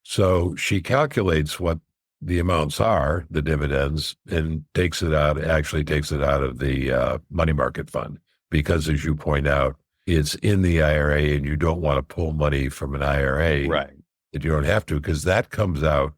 So she calculates what the amounts are, the dividends, and actually takes it out of the money market fund. Because as you point out, it's in the IRA and you don't want to pull money from an IRA. Right. That you don't have to, because that comes out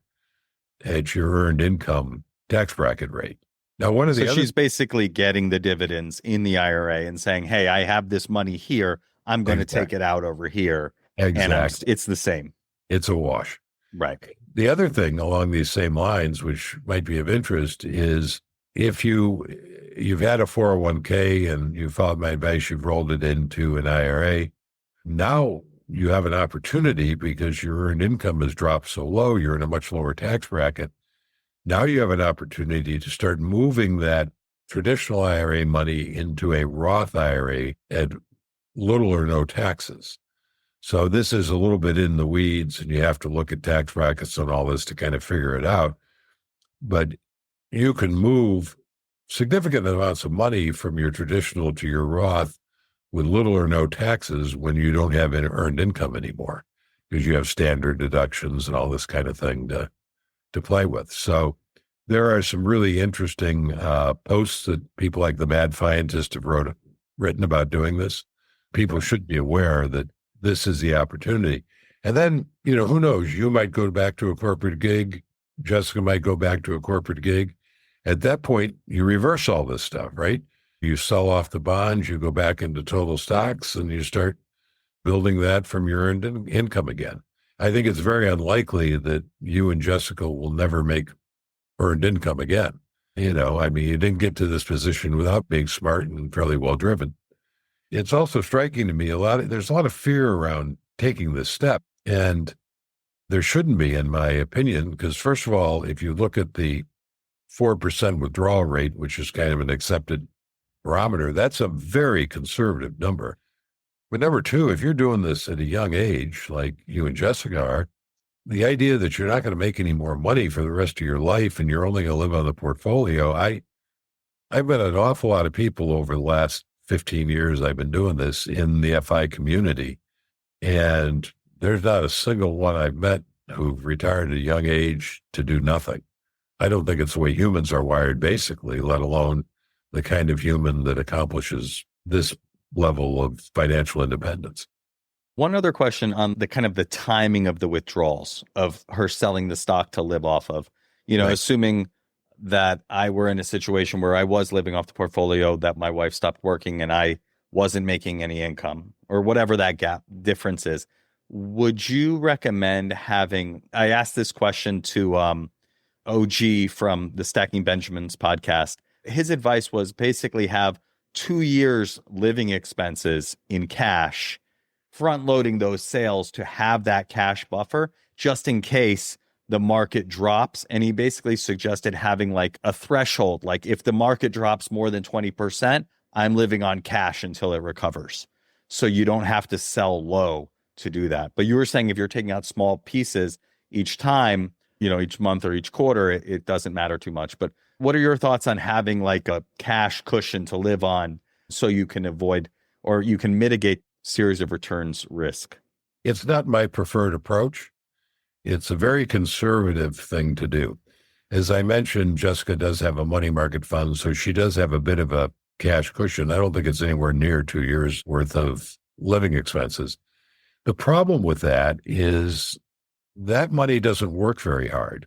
at your earned income tax bracket rate. Now, one of the So other, she's basically getting the dividends in the IRA and saying, hey, I have this money here. I'm going to take it out over here. exactly, And it's the same. it's a wash. Right. The other thing along these same lines, which might be of interest, is if you've had a 401k and you followed my advice, you've rolled it into an IRA. Now you have an opportunity because your earned income has dropped so low, you're in a much lower tax bracket. Now you have an opportunity to start moving that traditional IRA money into a Roth IRA at little or no taxes. So this is a little bit in the weeds, and you have to look at tax brackets and all this to kind of figure it out. But you can move significant amounts of money from your traditional to your Roth with little or no taxes when you don't have any earned income anymore, because you have standard deductions and all this kind of thing to play with. So there are some really interesting posts that people like the Mad Scientist have written about doing this. People should be aware that this is the opportunity. And then, who knows, you might go back to a corporate gig. Jessica might go back to a corporate gig. At that point, you reverse all this stuff, right? You sell off the bonds, you go back into total stocks, and you start building that from your earned income again. I think it's very unlikely that you and Jessica will never make earned income again. You didn't get to this position without being smart and fairly well driven. It's also striking to me there's a lot of fear around taking this step, and there shouldn't be, in my opinion, because first of all, if you look at the 4% withdrawal rate, which is kind of an accepted barometer, that's a very conservative number. But number two, if you're doing this at a young age, like you and Jessica are, the idea that you're not going to make any more money for the rest of your life and you're only going to live on the portfolio, I've met an awful lot of people over the last 15 years I've been doing this in the FI community, and there's not a single one I've met who've retired at a young age to do nothing. I don't think it's the way humans are wired, basically, let alone the kind of human that accomplishes this level of financial independence. One other question on the kind of the timing of the withdrawals of her selling the stock to live off of, Right. assuming that I were in a situation where I was living off the portfolio, that my wife stopped working and I wasn't making any income or whatever that gap difference is. Would you recommend I asked this question to OG from the Stacking Benjamins podcast. His advice was basically have 2 years living expenses in cash, front loading those sales to have that cash buffer just in case the market drops. And he basically suggested having like a threshold, like if the market drops more than 20%, I'm living on cash until it recovers. So you don't have to sell low to do that. But you were saying if you're taking out small pieces each time, each month or each quarter, it doesn't matter too much. But what are your thoughts on having like a cash cushion to live on so you can avoid or you can mitigate series of returns risk? It's not my preferred approach. It's a very conservative thing to do. As I mentioned, Jessica does have a money market fund, so she does have a bit of a cash cushion. I don't think it's anywhere near 2 years worth of living expenses. The problem with that is that money doesn't work very hard.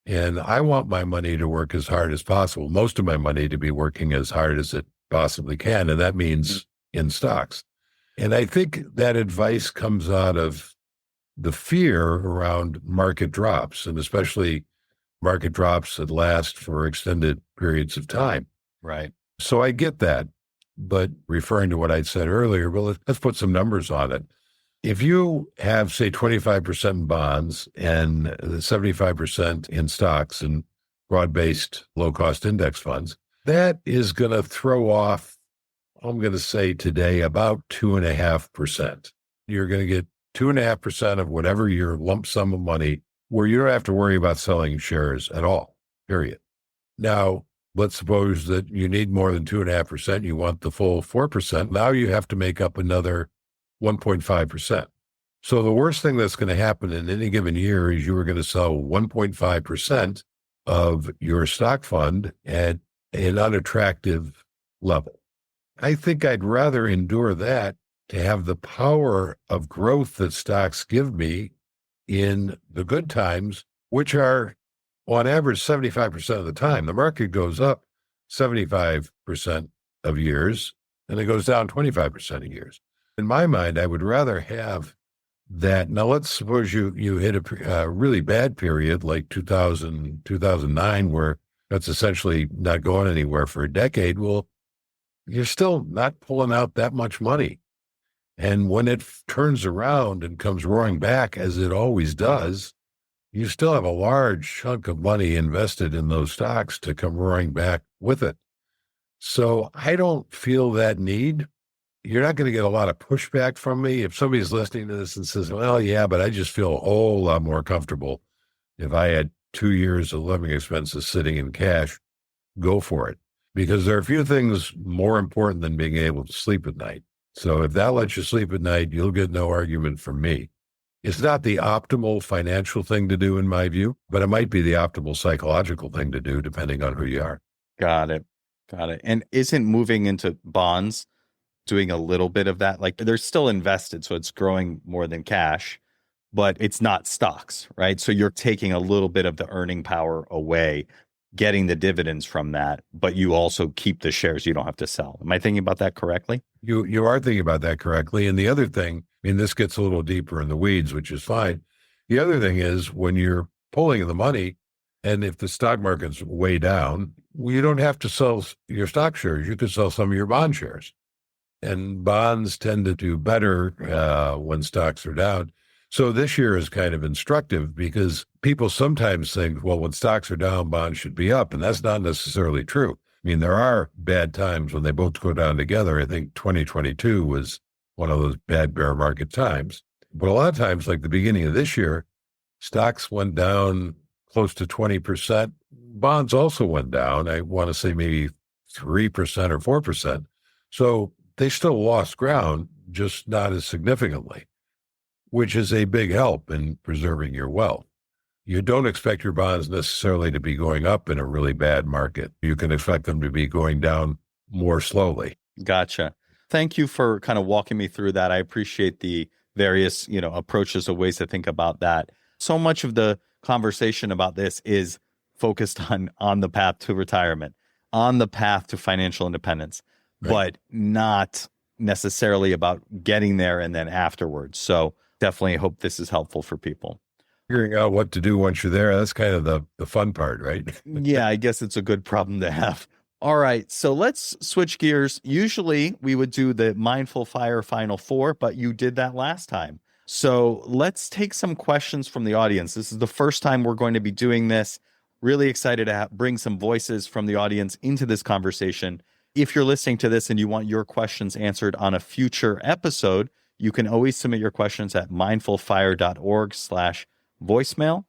And I want my money to work as hard as possible, most of my money to be working as hard as it possibly can. And that means in stocks. And I think that advice comes out of the fear around market drops, and especially market drops that last for extended periods of time. Right. So I get that. But referring to what I said earlier, well, let's put some numbers on it. If you have, say, 25% in bonds and 75% in stocks and broad-based low-cost index funds, that is going to throw off, I'm going to say today, about 2.5%. You're going to get 2.5% of whatever your lump sum of money where you don't have to worry about selling shares at all, period. Now, let's suppose that you need more than 2.5%. You want the full 4%. Now you have to make up another 1.5%. So the worst thing that's going to happen in any given year is you are going to sell 1.5% of your stock fund at an unattractive level. I think I'd rather endure that to have the power of growth that stocks give me in the good times, which are on average 75% of the time. The market goes up 75% of years and it goes down 25% of years. In my mind, I would rather have that. Now, let's suppose you hit a really bad period like 2000, 2009, where that's essentially not going anywhere for a decade. Well, you're still not pulling out that much money. And when it turns around and comes roaring back, as it always does, you still have a large chunk of money invested in those stocks to come roaring back with it. So I don't feel that need. You're not going to get a lot of pushback from me. If somebody's listening to this and says, well, yeah, but I just feel a whole lot more comfortable if I had 2 years of living expenses sitting in cash, go for it. Because there are a few things more important than being able to sleep at night. So if that lets you sleep at night, you'll get no argument from me. It's not the optimal financial thing to do, in my view, but it might be the optimal psychological thing to do, depending on who you are. Got it. And isn't moving into bonds doing a little bit of that? Like they're still invested, so it's growing more than cash, but it's not stocks, right? So you're taking a little bit of the earning power away, getting the dividends from that, but you also keep the shares you don't have to sell. Am I thinking about that correctly? You are thinking about that correctly. And the other thing, I mean, this gets a little deeper in the weeds, which is fine. The other thing is when you're pulling the money, and if the stock market's way down, well, you don't have to sell your stock shares. You could sell some of your bond shares. And bonds tend to do better when stocks are down. So this year is kind of instructive because people sometimes think, well, when stocks are down, bonds should be up. And that's not necessarily true. I mean, there are bad times when they both go down together. I think 2022 was one of those bad bear market times. But a lot of times, like the beginning of this year, Stocks went down close to 20%. Bonds also went down. I want to say maybe 3% or 4%. So they still lost ground, just not as significantly, which is a big help in preserving your wealth. You don't expect your bonds necessarily to be going up in a really bad market. You can expect them to be going down more slowly. Gotcha. Thank you for kind of walking me through that. I appreciate the various, approaches or ways to think about that. So much of the conversation about this is focused on the path to retirement, on the path to financial independence, Right. but not necessarily about getting there and then afterwards. So definitely hope this is helpful for people. Figuring out what to do once you're there, that's kind of the fun part, right? Yeah, I guess it's a good problem to have. All right, so let's switch gears. Usually we would do the Mindful Fire Final Four, but you did that last time. So let's take some questions from the audience. This is the first time we're going to be doing this. Really excited to bring some voices from the audience into this conversation. If you're listening to this and you want your questions answered on a future episode, you can always submit your questions at mindfulfire.org/voicemail,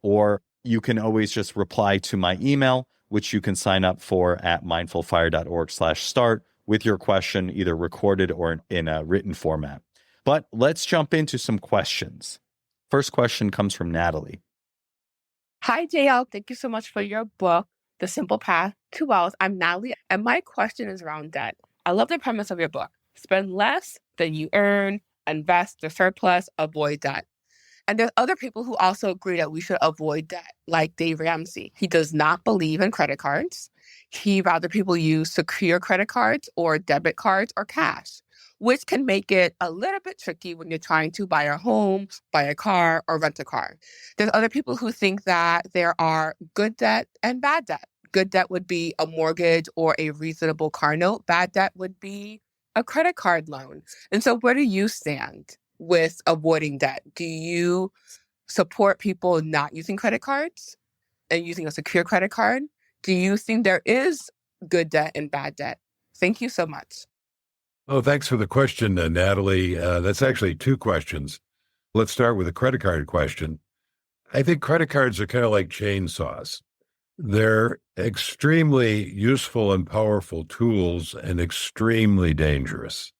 or you can always just reply to my email, which you can sign up for at mindfulfire.org/start with your question, either recorded or in a written format. But let's jump into some questions. First question comes from Natalie. Hi, JL. Thank you so much for your book, The Simple Path to Wealth. I'm Natalie, and my question is around debt. I love the premise of your book. Spend less than you earn, invest the surplus, avoid debt. And there's other people who also agree that we should avoid debt, like Dave Ramsey. He does not believe in credit cards. He'd rather people use secure credit cards or debit cards or cash, which can make it a little bit tricky when you're trying to buy a home, buy a car, or rent a car. There's other people who think that there are good debt and bad debt. Good debt would be a mortgage or a reasonable car note. Bad debt would be a credit card loan. And so where do you stand with avoiding debt? Do you support people not using credit cards and using a secure credit card? Do you think there is good debt and bad debt? Thank you so much. Oh, thanks for the question, Natalie. That's actually two questions. Let's start with the credit card question. I think credit cards are kind of like chainsaws. They're extremely useful and powerful tools and extremely dangerous.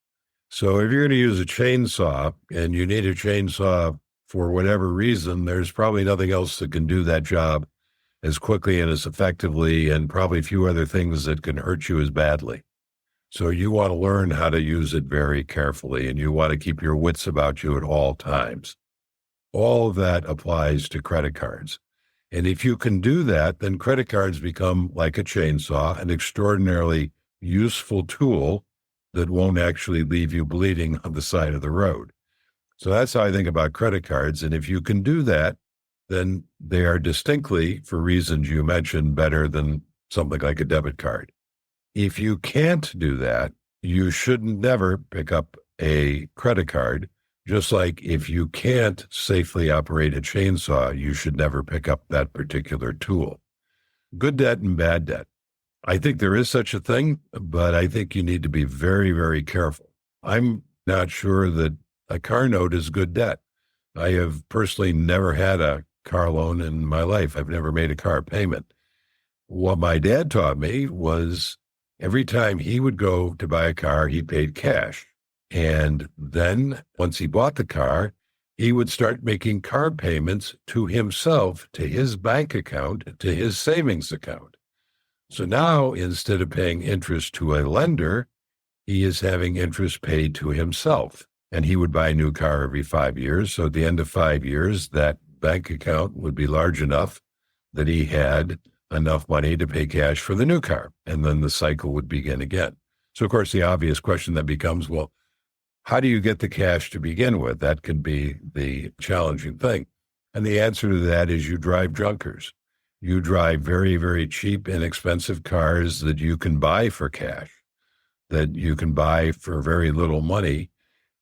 So if you're going to use a chainsaw and you need a chainsaw for whatever reason, there's probably nothing else that can do that job as quickly and as effectively, and probably a few other things that can hurt you as badly. So you want to learn how to use it very carefully, and you want to keep your wits about you at all times. All of that applies to credit cards. And if you can do that, then credit cards become like a chainsaw, an extraordinarily useful tool that won't actually leave you bleeding on the side of the road. So that's how I think about credit cards. And if you can do that, then they are distinctly, for reasons you mentioned, better than something like a debit card. If you can't do that, you should never pick up a credit card. Just like if you can't safely operate a chainsaw, you should never pick up that particular tool. Good debt and bad debt. I think there is such a thing, but I think you need to be very, very careful. I'm not sure that a car note is good debt. I have personally never had a car loan in my life. I've never made a car payment. What my dad taught me was every time he would go to buy a car, he paid cash. And then once he bought the car, he would start making car payments to himself, to his bank account, to his savings account. So now, instead of paying interest to a lender, he is having interest paid to himself. And he would buy a new car every 5 years. So at the end of 5 years, that bank account would be large enough that he had enough money to pay cash for the new car. And then the cycle would begin again. So, of course, the obvious question then becomes, well, how do you get the cash to begin with? That can be the challenging thing. And the answer to that is you drive junkers. You drive very, very cheap, inexpensive cars that you can buy for cash, that you can buy for very little money.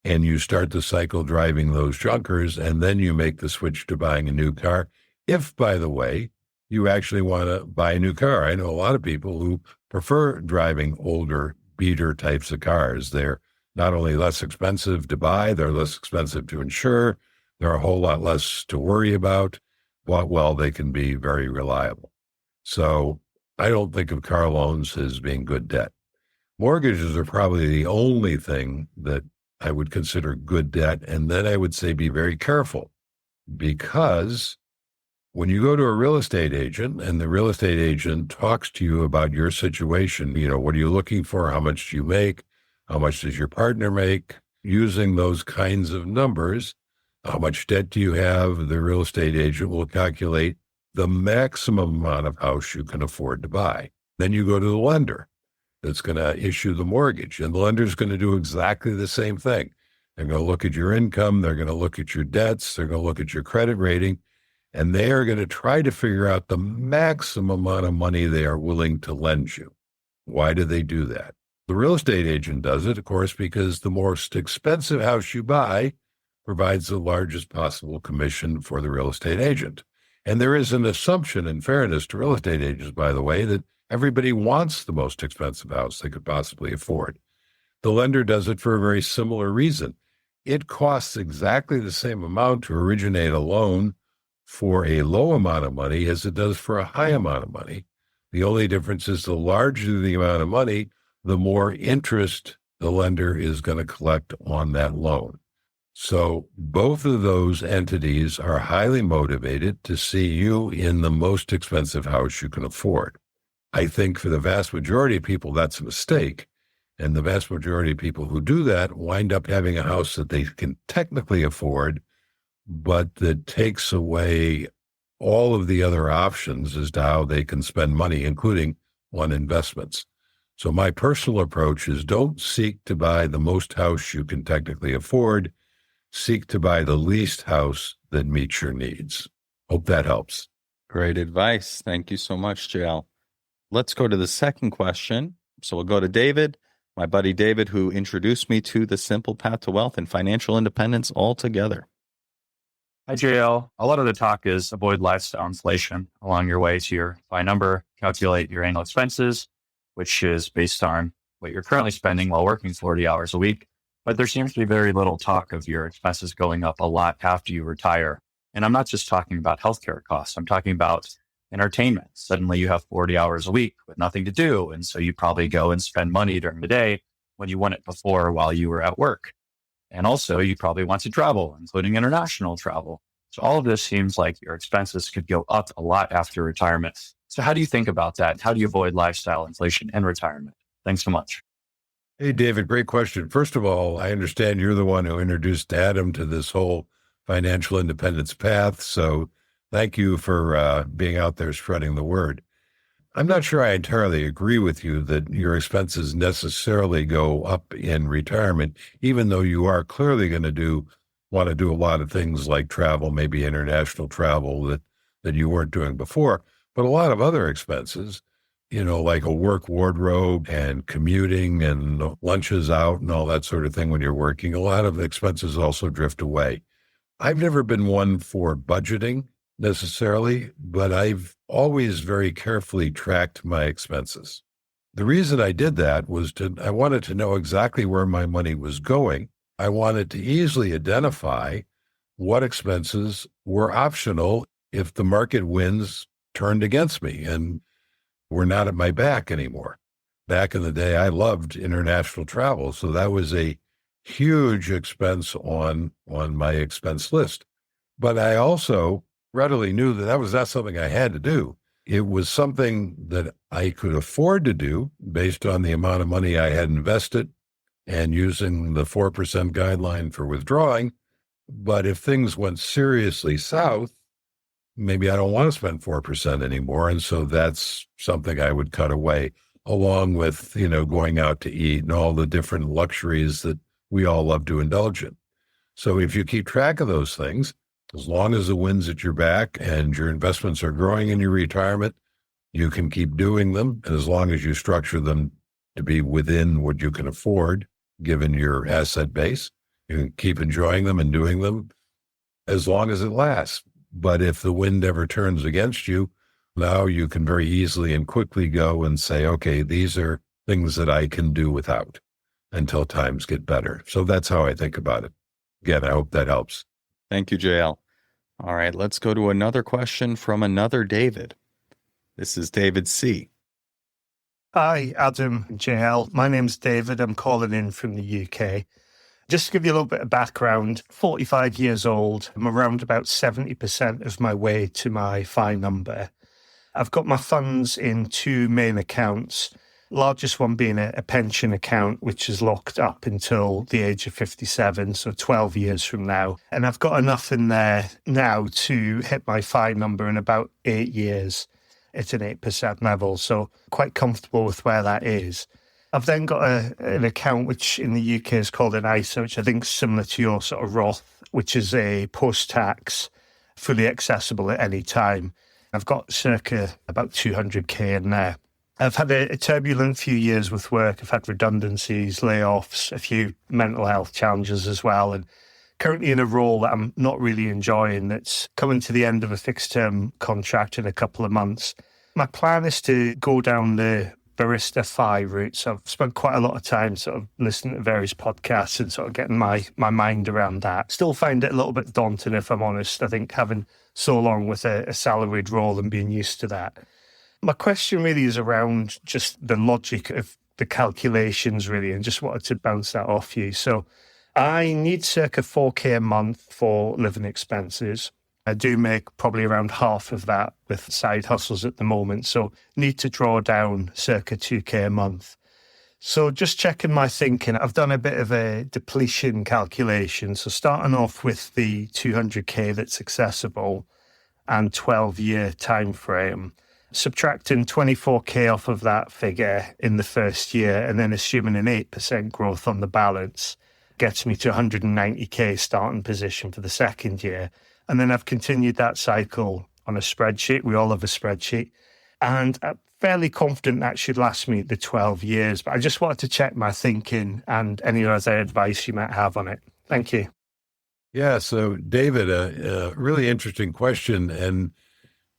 And you start the cycle driving those junkers, and then you make the switch to buying a new car. If, by the way, you actually want to buy a new car. I know a lot of people who prefer driving older beater types of cars. They're not only less expensive to buy, they're less expensive to insure, There are a whole lot less to worry about, but well, they can be very reliable. So I don't think of car loans as being good debt. Mortgages are probably the only thing that I would consider good debt. And then I would say be very careful, because when you go to a real estate agent and the real estate agent talks to you about your situation, what are you looking for? How much do you make? How much does your partner make? Using those kinds of numbers, how much debt do you have? The real estate agent will calculate the maximum amount of house you can afford to buy. Then you go to the lender that's going to issue the mortgage, and the lender's going to do exactly the same thing. They're going to look at your income. They're going to look at your debts. They're going to look at your credit rating, and they are going to try to figure out the maximum amount of money they are willing to lend you. Why do they do that? The real estate agent does it, of course, because the most expensive house you buy provides the largest possible commission for the real estate agent. And there is an assumption, in fairness to real estate agents, by the way, that everybody wants the most expensive house they could possibly afford. The lender does it for a very similar reason. It costs exactly the same amount to originate a loan for a low amount of money as it does for a high amount of money. The only difference is the larger the amount of money, the more interest the lender is going to collect on that loan. So both of those entities are highly motivated to see you in the most expensive house you can afford. I think for the vast majority of people, that's a mistake. And the vast majority of people who do that wind up having a house that they can technically afford, but that takes away all of the other options as to how they can spend money, including on investments. So my personal approach is don't seek to buy the most house you can technically afford. Seek to buy the least house that meets your needs. Hope that helps. Great advice. Thank you so much, JL. Let's go to the second question. So we'll go to David, my buddy David, who introduced me to the simple path to wealth and financial independence altogether. Hi, JL. A lot of the talk is avoid lifestyle inflation along your way to your FI number, calculate your annual expenses, which is based on what you're currently spending while working 40 hours a week. But there seems to be very little talk of your expenses going up a lot after you retire. And I'm not just talking about healthcare costs. I'm talking about entertainment. Suddenly you have 40 hours a week with nothing to do. And so you probably go and spend money during the day when you wouldn't before while you were at work. And also you probably want to travel, including international travel. So all of this seems like your expenses could go up a lot after retirement. So how do you think about that? How do you avoid lifestyle inflation in retirement? Thanks so much. Hey, David, great question. First of all, I understand you're the one who introduced Adam to this whole financial independence path. So thank you for being out there spreading the word. I'm not sure I entirely agree with you that your expenses necessarily go up in retirement, even though you are clearly going to want to do a lot of things like travel, maybe international travel that you weren't doing before. But a lot of other expenses, like a work wardrobe and commuting and lunches out and all that sort of thing when you're working, a lot of expenses also drift away. I've never been one for budgeting necessarily, but I've always very carefully tracked my expenses. The reason I did that was I wanted to know exactly where my money was going. I wanted to easily identify what expenses were optional if the market winds turned against me and were not at my back anymore. Back in the day, I loved international travel, so that was a huge expense on my expense list. But I also readily knew that was not something I had to do. It was something that I could afford to do based on the amount of money I had invested and using the 4% guideline for withdrawing. But if things went seriously south, maybe I don't want to spend 4% anymore. And so that's something I would cut away, along with, going out to eat and all the different luxuries that we all love to indulge in. So if you keep track of those things, as long as the wind's at your back and your investments are growing in your retirement, you can keep doing them. And as long as you structure them to be within what you can afford, given your asset base, you can keep enjoying them and doing them as long as it lasts. But if the wind ever turns against you, now you can very easily and quickly go and say, okay, these are things that I can do without until times get better. So that's how I think about it. Again, I hope that helps. Thank you, JL. All right, let's go to another question from another David. This is David C. Hi, Adam and JL. My name's David. I'm calling in from the UK. Just to give you a little bit of background, 45 years old. I'm around about 70% of my way to my FI number. I've got my funds in two main accounts, largest one being a pension account, which is locked up until the age of 57, so 12 years from now. And I've got enough in there now to hit my FI number in about 8 years. It's an 8% level, so quite comfortable with where that is. I've then got an account which in the UK is called an ISA, which I think is similar to your sort of Roth, which is a post-tax, fully accessible at any time. I've got circa about 200k in there. I've had a turbulent few years with work. I've had redundancies, layoffs, a few mental health challenges as well, and currently in a role that I'm not really enjoying that's coming to the end of a fixed-term contract in a couple of months. My plan is to go down the barista FI route. So I've spent quite a lot of time sort of listening to various podcasts and sort of getting my mind around that. Still find it a little bit daunting, if I'm honest. I think having so long with a salaried role and being used to that. My question really is around just the logic of the calculations, really, and just wanted to bounce that off you. So I need circa 4k a month for living expenses. I do make probably around half of that with side hustles at the moment, so need to draw down circa 2k a month. So just checking my thinking, I've done a bit of a depletion calculation. So starting off with the 200k that's accessible and 12-year time frame, subtracting 24k off of that figure in the first year and then assuming an 8% growth on the balance gets me to 190k starting position for the second year. And then I've continued that cycle on a spreadsheet. We all have a spreadsheet. And I'm fairly confident that should last me the 12 years. But I just wanted to check my thinking and any other advice you might have on it. Thank you. Yeah, so David, a really interesting question. And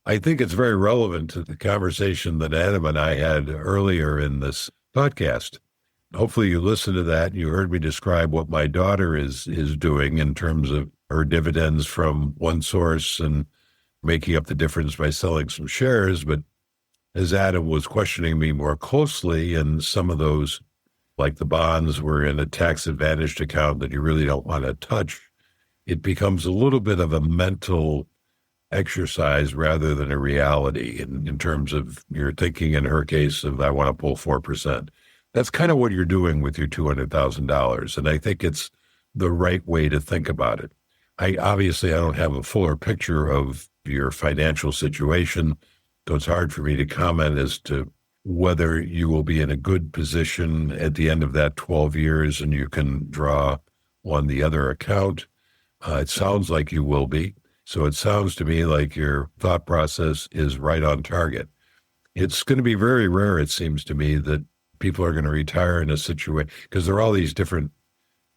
I think it's very relevant to the conversation that Adam and I had earlier in this podcast. Hopefully you listened to that. You heard me describe what my daughter is doing in terms of her dividends from one source and making up the difference by selling some shares. But as Adam was questioning me more closely, and some of those, like the bonds, were in a tax-advantaged account that you really don't want to touch, it becomes a little bit of a mental exercise rather than a reality in terms of your thinking, in her case, of I want to pull 4%. That's kind of what you're doing with your $200,000. And I think it's the right way to think about it. I don't have a fuller picture of your financial situation, so it's hard for me to comment as to whether you will be in a good position at the end of that 12 years and you can draw on the other account. It sounds like you will be. So it sounds to me like your thought process is right on target. It's going to be very rare, it seems to me, that people are going to retire in a situation, because there are all these different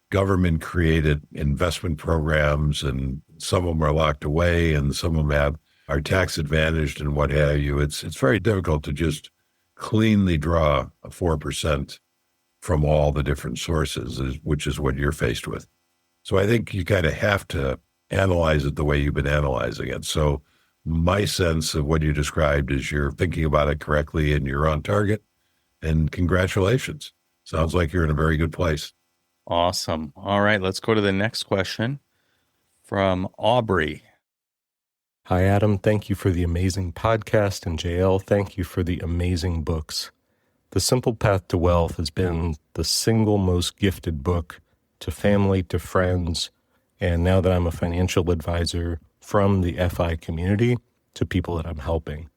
government-created investment programs, and some of them are locked away, and some of them are tax-advantaged and what have you. It's very difficult to just cleanly draw a 4% from all the different sources, which is what you're faced with. So I think you kind of have to analyze it the way you've been analyzing it. So my sense of what you described is you're thinking about it correctly and you're on target. And congratulations. Sounds like you're in a very good place. Awesome. All right, let's go to the next question from Aubrey. Hi, Adam. Thank you for the amazing podcast. And JL, thank you for the amazing books. The Simple Path to Wealth has been the single most gifted book to family, to friends, and now that I'm a financial advisor from the FI community to people that I'm helping.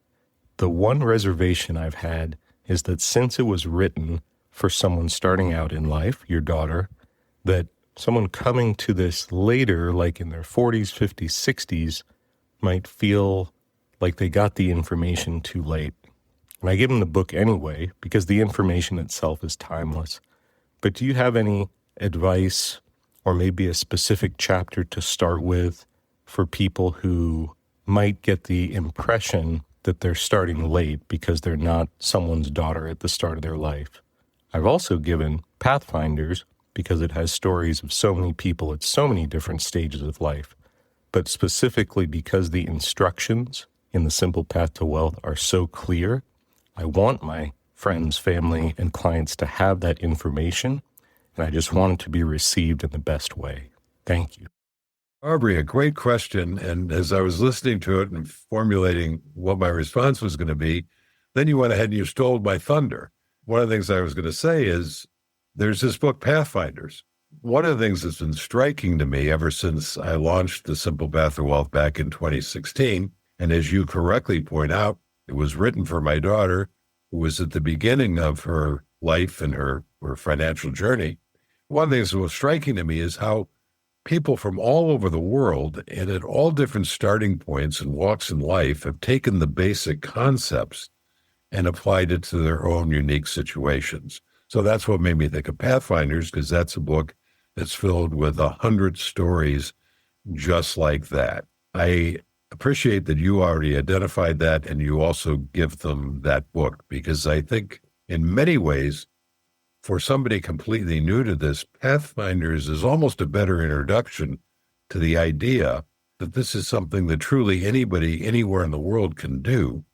The one reservation I've had is that since it was written for someone starting out in life, your daughter, that someone coming to this later, like in their 40s, 50s, 60s, might feel like they got the information too late. And I give them the book anyway, because the information itself is timeless. But do you have any advice or maybe a specific chapter to start with for people who might get the impression that they're starting late because they're not someone's daughter at the start of their life? I've also given Pathfinders because it has stories of so many people at so many different stages of life. but specifically because the instructions in The Simple Path to Wealth are so clear, I want my friends, family, and clients to have that information, and I just want it to be received in the best way. Thank you. Aubrey, a great question. And as I was listening to it and formulating what my response was going to be, then you went ahead and you stole my thunder. One of the things I was going to say is there's this book, Pathfinders. One of the things that's been striking to me ever since I launched The Simple Path to Wealth back in 2016, and as you correctly point out, it was written for my daughter, who was at the beginning of her life and her financial journey. One of the things that was striking to me is how people from all over the world and at all different starting points and walks in life have taken the basic concepts and applied it to their own unique situations. So that's what made me think of Pathfinders, because that's a book that's filled with 100 stories just like that. I appreciate that you already identified that and you also give them that book, because I think in many ways, for somebody completely new to this, Pathfinders is almost a better introduction to the idea that this is something that truly anybody anywhere in the world can do,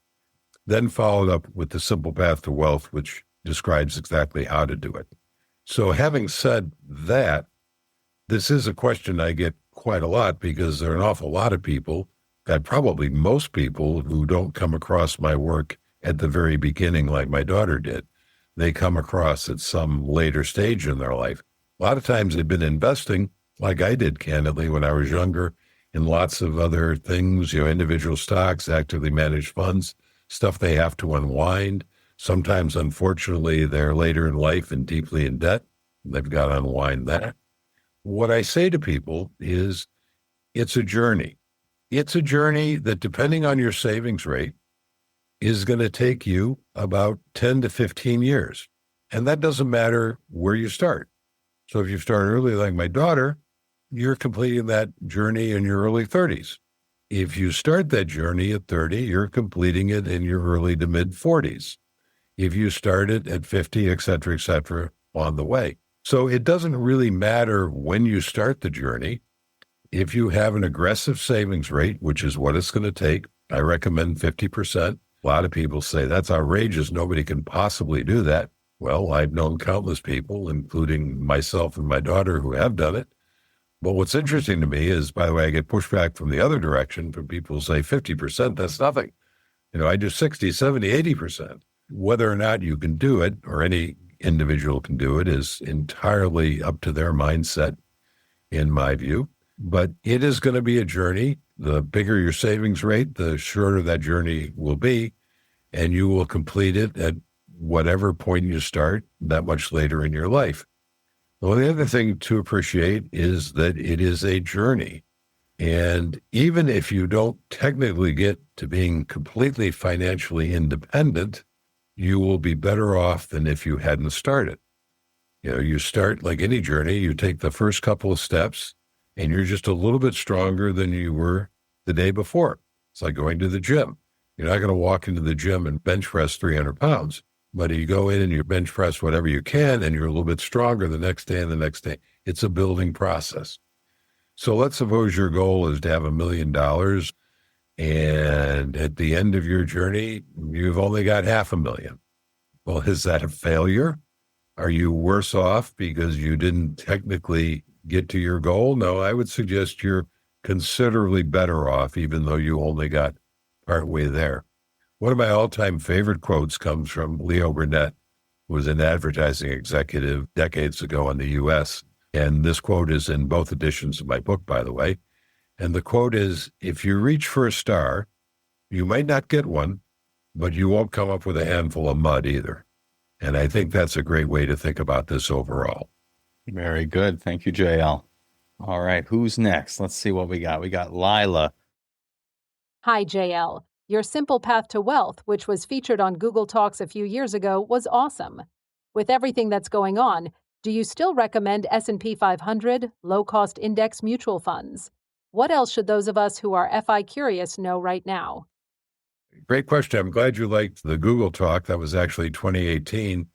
then followed up with The Simple Path to Wealth, which describes exactly how to do it. So having said that, this is a question I get quite a lot, because there are an awful lot of people, and probably most people, who don't come across my work at the very beginning like my daughter did. They come across at some later stage in their life. A lot of times they've been investing, like I did candidly when I was younger, in lots of other things, individual stocks, actively managed funds, stuff they have to unwind. Sometimes, unfortunately, they're later in life and deeply in debt. They've got to unwind that. What I say to people is it's a journey. It's a journey that, depending on your savings rate, is going to take you about 10 to 15 years. And that doesn't matter where you start. So if you start early, like my daughter, you're completing that journey in your early 30s. If you start that journey at 30, you're completing it in your early to mid 40s. If you start it at 50, et cetera, on the way. So it doesn't really matter when you start the journey. If you have an aggressive savings rate, which is what it's going to take, I recommend 50%. A lot of people say that's outrageous. Nobody can possibly do that. Well, I've known countless people, including myself and my daughter, who have done it. But what's interesting to me is, by the way, I get pushback from the other direction from people who say 50%, that's nothing. I do 60, 70, 80%. Whether or not you can do it, or any individual can do it, is entirely up to their mindset, in my view. But it is going to be a journey. The bigger your savings rate, the shorter that journey will be, and you will complete it at whatever point you start, that much later in your life. Well, the other thing to appreciate is that it is a journey. And even if you don't technically get to being completely financially independent, you will be better off than if you hadn't started. You start like any journey, you take the first couple of steps, and you're just a little bit stronger than you were the day before. It's like going to the gym. You're not going to walk into the gym and bench press 300 pounds, but you go in and you bench press whatever you can, and you're a little bit stronger the next day and the next day. It's a building process. So let's suppose your goal is to have $1 million, and at the end of your journey, you've only got $500,000. Well, is that a failure? Are you worse off because you didn't technically get to your goal? No, I would suggest you're considerably better off, even though you only got partway there. One of my all-time favorite quotes comes from Leo Burnett, who was an advertising executive decades ago in the U.S., and this quote is in both editions of my book, by the way. And the quote is, if you reach for a star, you might not get one, but you won't come up with a handful of mud either. And I think that's a great way to think about this overall. Very good. Thank you, JL. All right. Who's next? Let's see what we got. We got Lila. Hi, JL. Your Simple Path to Wealth, which was featured on Google Talks a few years ago, was awesome. With everything that's going on, do you still recommend S&P 500, low-cost index mutual funds? What else should those of us who are FI curious know right now? Great question. I'm glad you liked the Google Talk. That was actually 2018.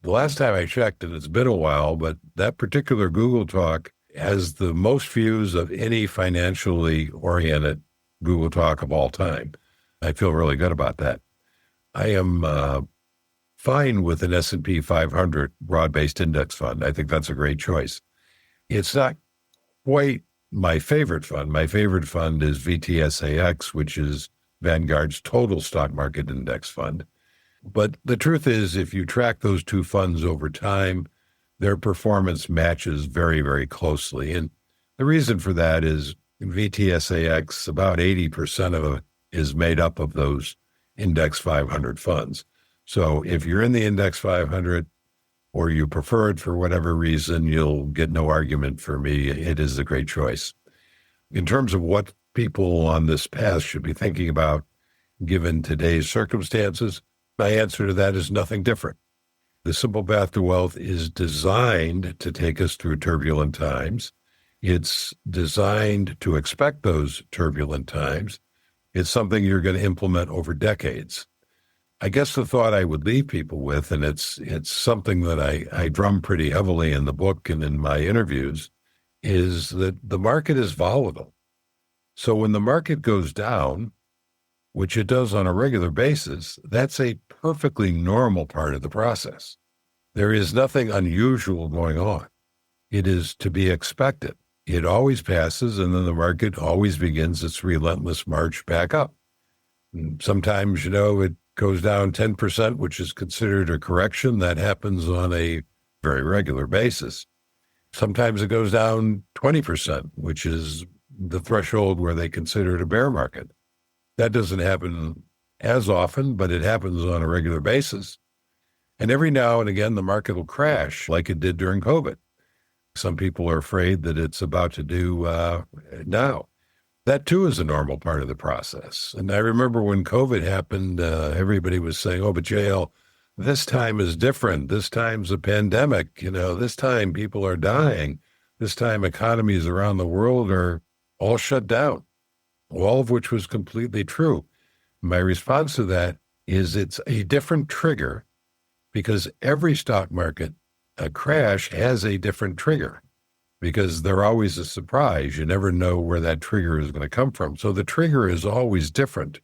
The last time I checked, and it's been a while, but that particular Google Talk has the most views of any financially oriented Google Talk of all time. I feel really good about that. I am fine with an S&P 500 broad-based index fund. I think that's a great choice. It's not quite my favorite fund. My favorite fund is VTSAX, which is Vanguard's total stock market index fund. But the truth is, if you track those two funds over time, their performance matches very, very closely. And the reason for that is in VTSAX, about 80% of it is made up of those Index 500 funds. So if you're in the Index 500 or you prefer it for whatever reason, you'll get no argument for me. It is a great choice. In terms of what people on this path should be thinking about, given today's circumstances, my answer to that is nothing different. The Simple Path to Wealth is designed to take us through turbulent times. It's designed to expect those turbulent times. It's something you're going to implement over decades. I guess the thought I would leave people with, and it's something that I drum pretty heavily in the book and in my interviews, is that the market is volatile. So when the market goes down, which it does on a regular basis, that's a perfectly normal part of the process. There is nothing unusual going on. It is to be expected. It always passes, and then the market always begins its relentless march back up. And sometimes, it goes down 10%, which is considered a correction. That happens on a very regular basis. Sometimes it goes down 20%, which is the threshold where they consider it a bear market. That doesn't happen as often, but it happens on a regular basis. And every now and again, the market will crash like it did during COVID. Some people are afraid that it's about to do now. That, too, is a normal part of the process. And I remember when COVID happened, everybody was saying, oh, but JL, this time is different. This time's a pandemic. This time people are dying. This time economies around the world are all shut down, all of which was completely true. My response to that is it's a different trigger because every stock market crash has a different trigger because they're always a surprise. You never know where that trigger is going to come from. So the trigger is always different,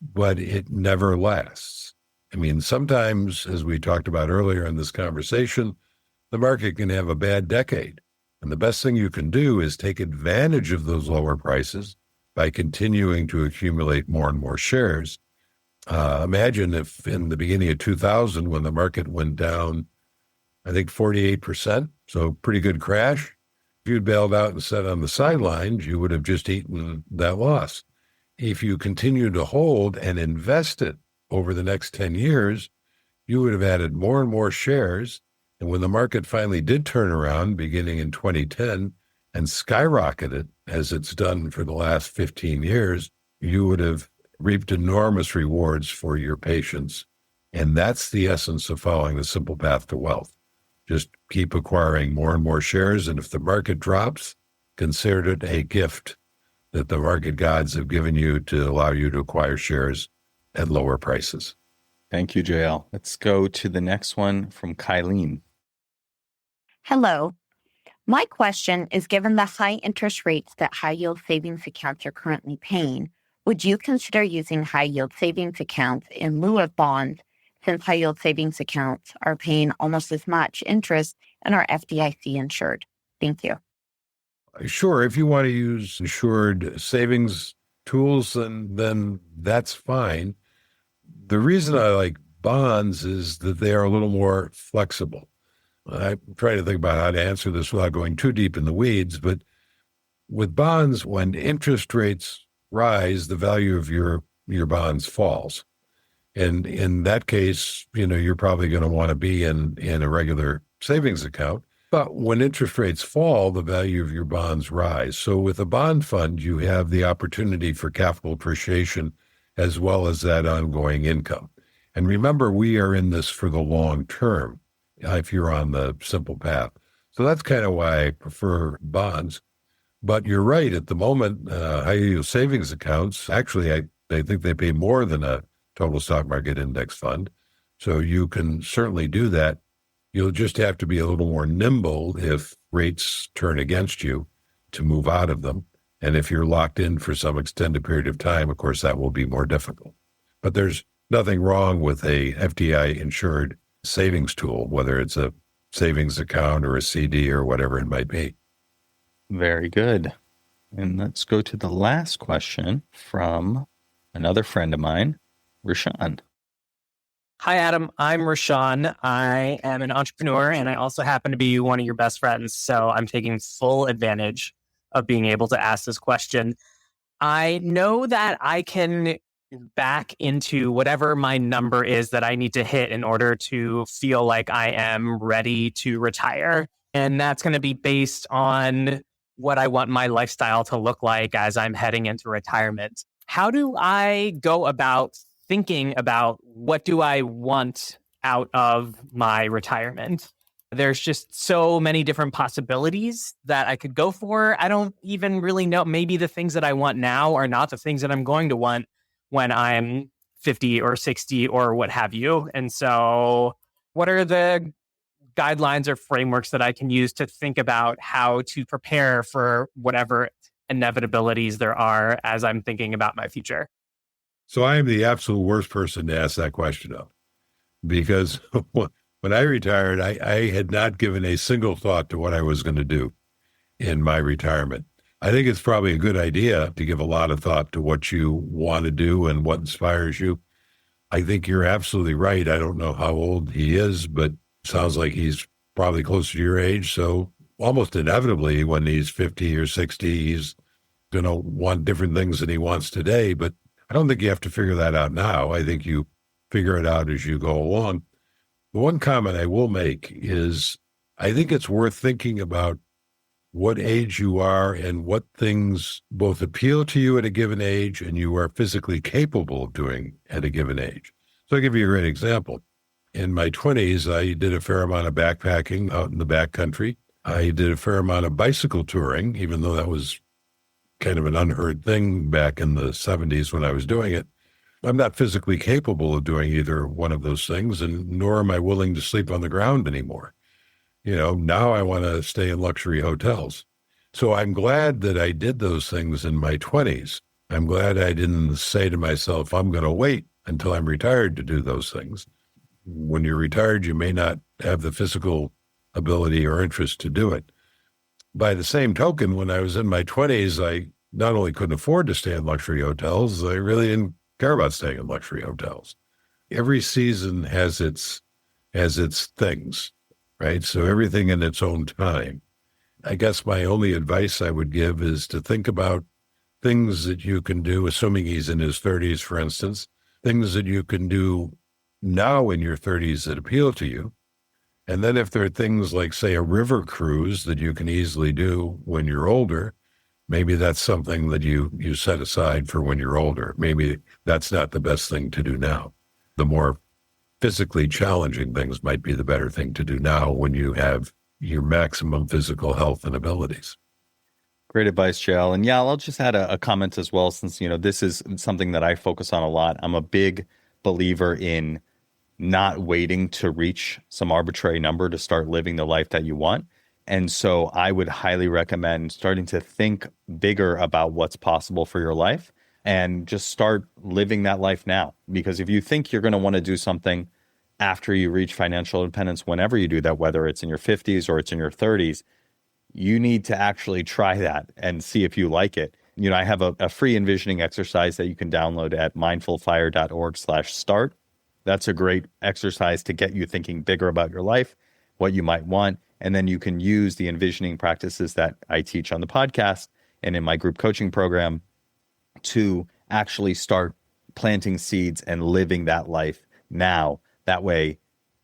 but it never lasts. I mean, sometimes, as we talked about earlier in this conversation, the market can have a bad decade. And the best thing you can do is take advantage of those lower prices by continuing to accumulate more and more shares. Imagine if in the beginning of 2000, when the market went down, I think 48%, so pretty good crash. If you'd bailed out and sat on the sidelines, you would have just eaten that loss. If you continue to hold and invest it over the next 10 years, you would have added more and more shares. And when the market finally did turn around, beginning in 2010, and skyrocketed, as it's done for the last 15 years, you would have reaped enormous rewards for your patience. And that's the essence of following the simple path to wealth. Just keep acquiring more and more shares. And if the market drops, consider it a gift that the market gods have given you to allow you to acquire shares at lower prices. Thank you, JL. Let's go to the next one from Kylene. Hello. My question is, given the high interest rates that high-yield savings accounts are currently paying, would you consider using high-yield savings accounts in lieu of bonds, since high-yield savings accounts are paying almost as much interest and are FDIC insured? Thank you. Sure. If you want to use insured savings tools, then that's fine. The reason I like bonds is that they are a little more flexible. I'm trying to think about how to answer this without going too deep in the weeds, but with bonds, when interest rates rise, the value of your bonds falls. And in that case, you're probably going to want to be in a regular savings account. But when interest rates fall, the value of your bonds rise. So with a bond fund, you have the opportunity for capital appreciation as well as that ongoing income. And remember, we are in this for the long term if you're on the simple path. So that's kind of why I prefer bonds. But you're right. At the moment, high-yield savings accounts, actually, I think they pay more than a total stock market index fund. So you can certainly do that. You'll just have to be a little more nimble if rates turn against you to move out of them. And if you're locked in for some extended period of time, of course, that will be more difficult. But there's nothing wrong with a FDI-insured savings tool, whether it's a savings account or a CD or whatever it might be. Very good. And let's go to the last question from another friend of mine, Rashawn. Hi, Adam. I'm Rashawn. I am an entrepreneur, and I also happen to be one of your best friends. So I'm taking full advantage of being able to ask this question. I know that I can back into whatever my number is that I need to hit in order to feel like I am ready to retire. And that's going to be based on what I want my lifestyle to look like as I'm heading into retirement. How do I go about thinking about what do I want out of my retirement? There's just so many different possibilities that I could go for. I don't even really know. Maybe the things that I want now are not the things that I'm going to want when I'm 50 or 60 or what have you. And so what are the guidelines or frameworks that I can use to think about how to prepare for whatever inevitabilities there are as I'm thinking about my future? So I am the absolute worst person to ask that question of, because when I retired, I had not given a single thought to what I was going to do in my retirement. I think it's probably a good idea to give a lot of thought to what you want to do and what inspires you. I think you're absolutely right. I don't know how old he is, but sounds like he's probably closer to your age. So almost inevitably, when he's 50 or 60, he's going to want different things than he wants today. But I don't think you have to figure that out now. I think you figure it out as you go along. The one comment I will make is I think it's worth thinking about what age you are and what things both appeal to you at a given age and you are physically capable of doing at a given age. So I'll give you a great example. In my 20s, I did a fair amount of backpacking out in the backcountry. I did a fair amount of bicycle touring, even though that was kind of an unheard thing back in the 70s when I was doing it. I'm not physically capable of doing either one of those things, and nor am I willing to sleep on the ground anymore. Now I want to stay in luxury hotels. So I'm glad that I did those things in my 20s. I'm glad I didn't say to myself, I'm going to wait until I'm retired to do those things. When you're retired, you may not have the physical ability or interest to do it. By the same token, when I was in my 20s, I not only couldn't afford to stay in luxury hotels, I really didn't care about staying in luxury hotels. Every season has its things, right? So everything in its own time. I guess my only advice I would give is to think about things that you can do, assuming he's in his 30s, for instance, things that you can do now in your 30s that appeal to you. And then if there are things like, say, a river cruise that you can easily do when you're older, maybe that's something that you set aside for when you're older. Maybe that's not the best thing to do now. The more physically challenging things might be the better thing to do now when you have your maximum physical health and abilities. Great advice, JL. And yeah, I'll just add a comment as well, since, this is something that I focus on a lot. I'm a big believer in not waiting to reach some arbitrary number to start living the life that you want. And so I would highly recommend starting to think bigger about what's possible for your life and just start living that life now. Because if you think you're going to want to do something after you reach financial independence, whenever you do that, whether it's in your 50s or it's in your 30s, you need to actually try that and see if you like it. I have a free envisioning exercise that you can download at mindfulfire.org/start. That's a great exercise to get you thinking bigger about your life, what you might want. And then you can use the envisioning practices that I teach on the podcast and in my group coaching program to actually start planting seeds and living that life now. That way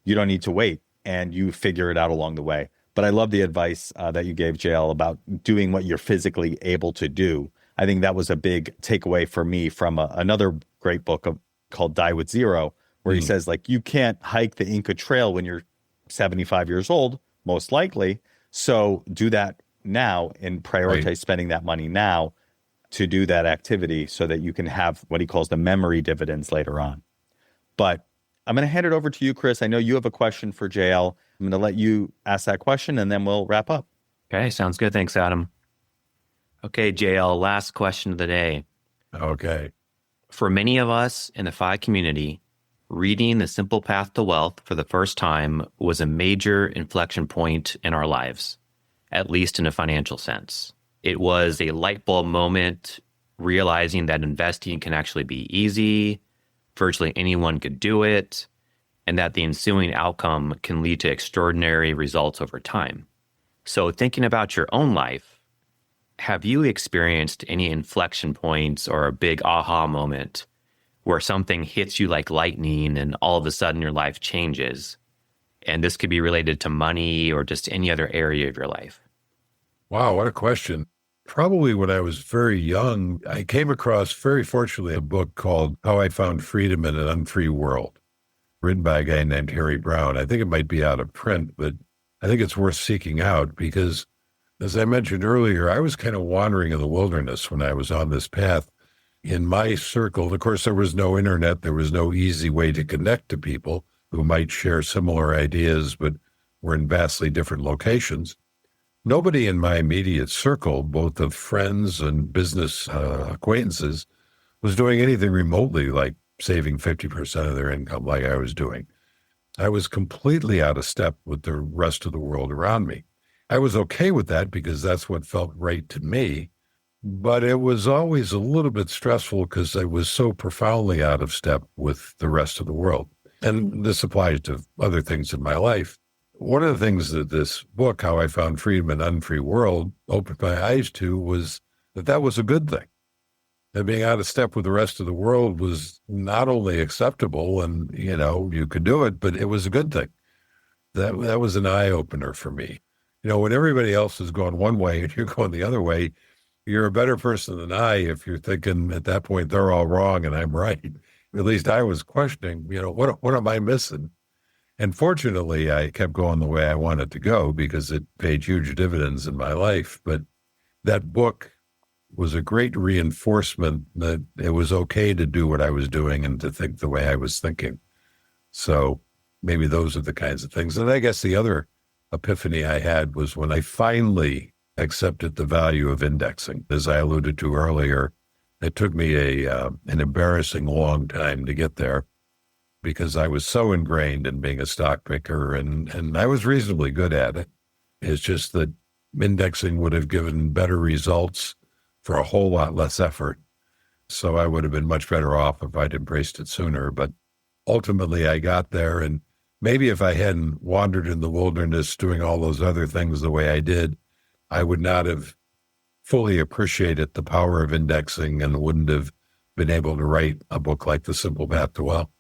you don't need to wait and you figure it out along the way. But I love the advice that you gave, JL, about doing what you're physically able to do. I think that was a big takeaway for me from another great book called Die with Zero, where he says, you can't hike the Inca Trail when you're 75 years old, most likely. So do that now and prioritize spending that money now to do that activity so that you can have what he calls the memory dividends later on. But I'm going to hand it over to you, Chris. I know you have a question for JL. I'm going to let you ask that question and then we'll wrap up. Okay, sounds good. Thanks, Adam. Okay, JL, last question of the day. Okay. For many of us in the FI community, reading The Simple Path to Wealth for the first time was a major inflection point in our lives, at least in a financial sense. It was a light bulb moment, realizing that investing can actually be easy, virtually anyone could do it, and that the ensuing outcome can lead to extraordinary results over time. So thinking about your own life, have you experienced any inflection points or a big aha moment where something hits you like lightning and all of a sudden your life changes? And this could be related to money or just any other area of your life. Wow, what a question. Probably when I was very young, I came across, very fortunately, a book called How I Found Freedom in an Unfree World, written by a guy named Harry Brown. I think it might be out of print, but I think it's worth seeking out because, as I mentioned earlier, I was kind of wandering in the wilderness when I was on this path. In my circle, of course, there was no internet. There was no easy way to connect to people who might share similar ideas, but were in vastly different locations. Nobody in my immediate circle, both of friends and business acquaintances, was doing anything remotely like saving 50% of their income like I was doing. I was completely out of step with the rest of the world around me. I was okay with that because that's what felt right to me, but it was always a little bit stressful because I was so profoundly out of step with the rest of the world. And this applies to other things in my life. One of the things that this book, How I Found Freedom in an Unfree World, opened my eyes to was that was a good thing. That being out of step with the rest of the world was not only acceptable and, you could do it, but it was a good thing. That was an eye-opener for me. When everybody else is going one way and you're going the other way, you're a better person than I if you're thinking at that point they're all wrong and I'm right. At least I was questioning, what am I missing? And fortunately, I kept going the way I wanted to go because it paid huge dividends in my life. But that book was a great reinforcement that it was okay to do what I was doing and to think the way I was thinking. So maybe those are the kinds of things. And I guess the other epiphany I had was when I finally accepted the value of indexing. As I alluded to earlier, it took me an embarrassing long time to get there, because I was so ingrained in being a stock picker and I was reasonably good at it. It's just that indexing would have given better results for a whole lot less effort. So I would have been much better off if I'd embraced it sooner. But ultimately I got there, and maybe if I hadn't wandered in the wilderness doing all those other things the way I did, I would not have fully appreciated the power of indexing and wouldn't have been able to write a book like The Simple Path to Wealth.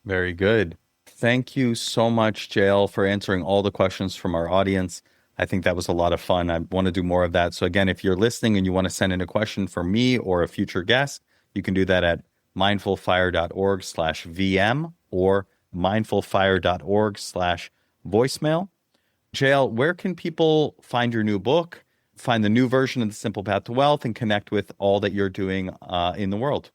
Very good. Thank you so much, JL, for answering all the questions from our audience. I think that was a lot of fun. I want to do more of that. So again, if you're listening and you want to send in a question for me or a future guest, you can do that at mindfulfire.org/VM or mindfulfire.org/voicemail. JL, where can people find your new book, find the new version of The Simple Path to Wealth, and connect with all that you're doing in the world?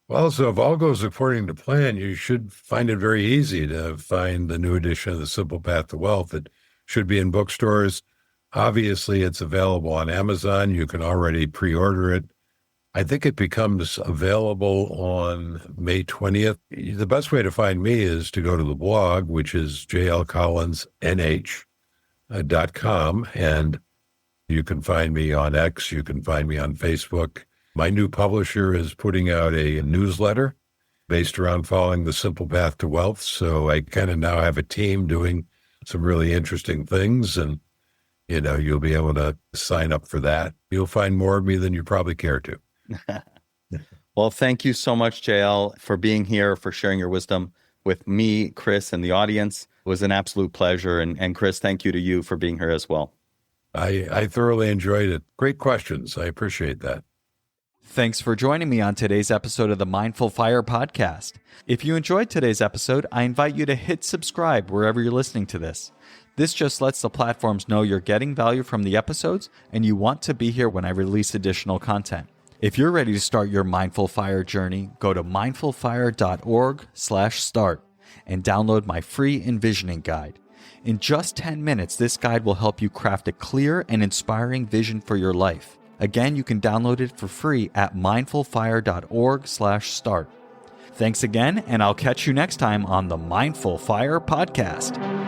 Well, so if all goes according to plan, you should find it very easy to find the new edition of The Simple Path to Wealth. It should be in bookstores. Obviously, it's available on Amazon. You can already pre-order it. I think it becomes available on May 20th. The best way to find me is to go to the blog, which is jlcollinsnh.com, and you can find me on X. You can find me on Facebook. My new publisher is putting out a newsletter based around following the simple path to wealth. So I kind of now have a team doing some really interesting things, and, you'll be able to sign up for that. You'll find more of me than you probably care to. Well, thank you so much, JL, for being here, for sharing your wisdom with me, Chris, and the audience. It was an absolute pleasure. And Chris, thank you to you for being here as well. I thoroughly enjoyed it. Great questions. I appreciate that. Thanks for joining me on today's episode of the Mindful Fire podcast. If you enjoyed today's episode, I invite you to hit subscribe wherever you're listening to this. This just lets the platforms know you're getting value from the episodes and you want to be here when I release additional content. If you're ready to start your Mindful Fire journey, go to mindfulfire.org/start and download my free envisioning guide. In just 10 minutes, this guide will help you craft a clear and inspiring vision for your life. Again, you can download it for free at mindfulfire.org/start. Thanks again, and I'll catch you next time on the Mindful Fire Podcast.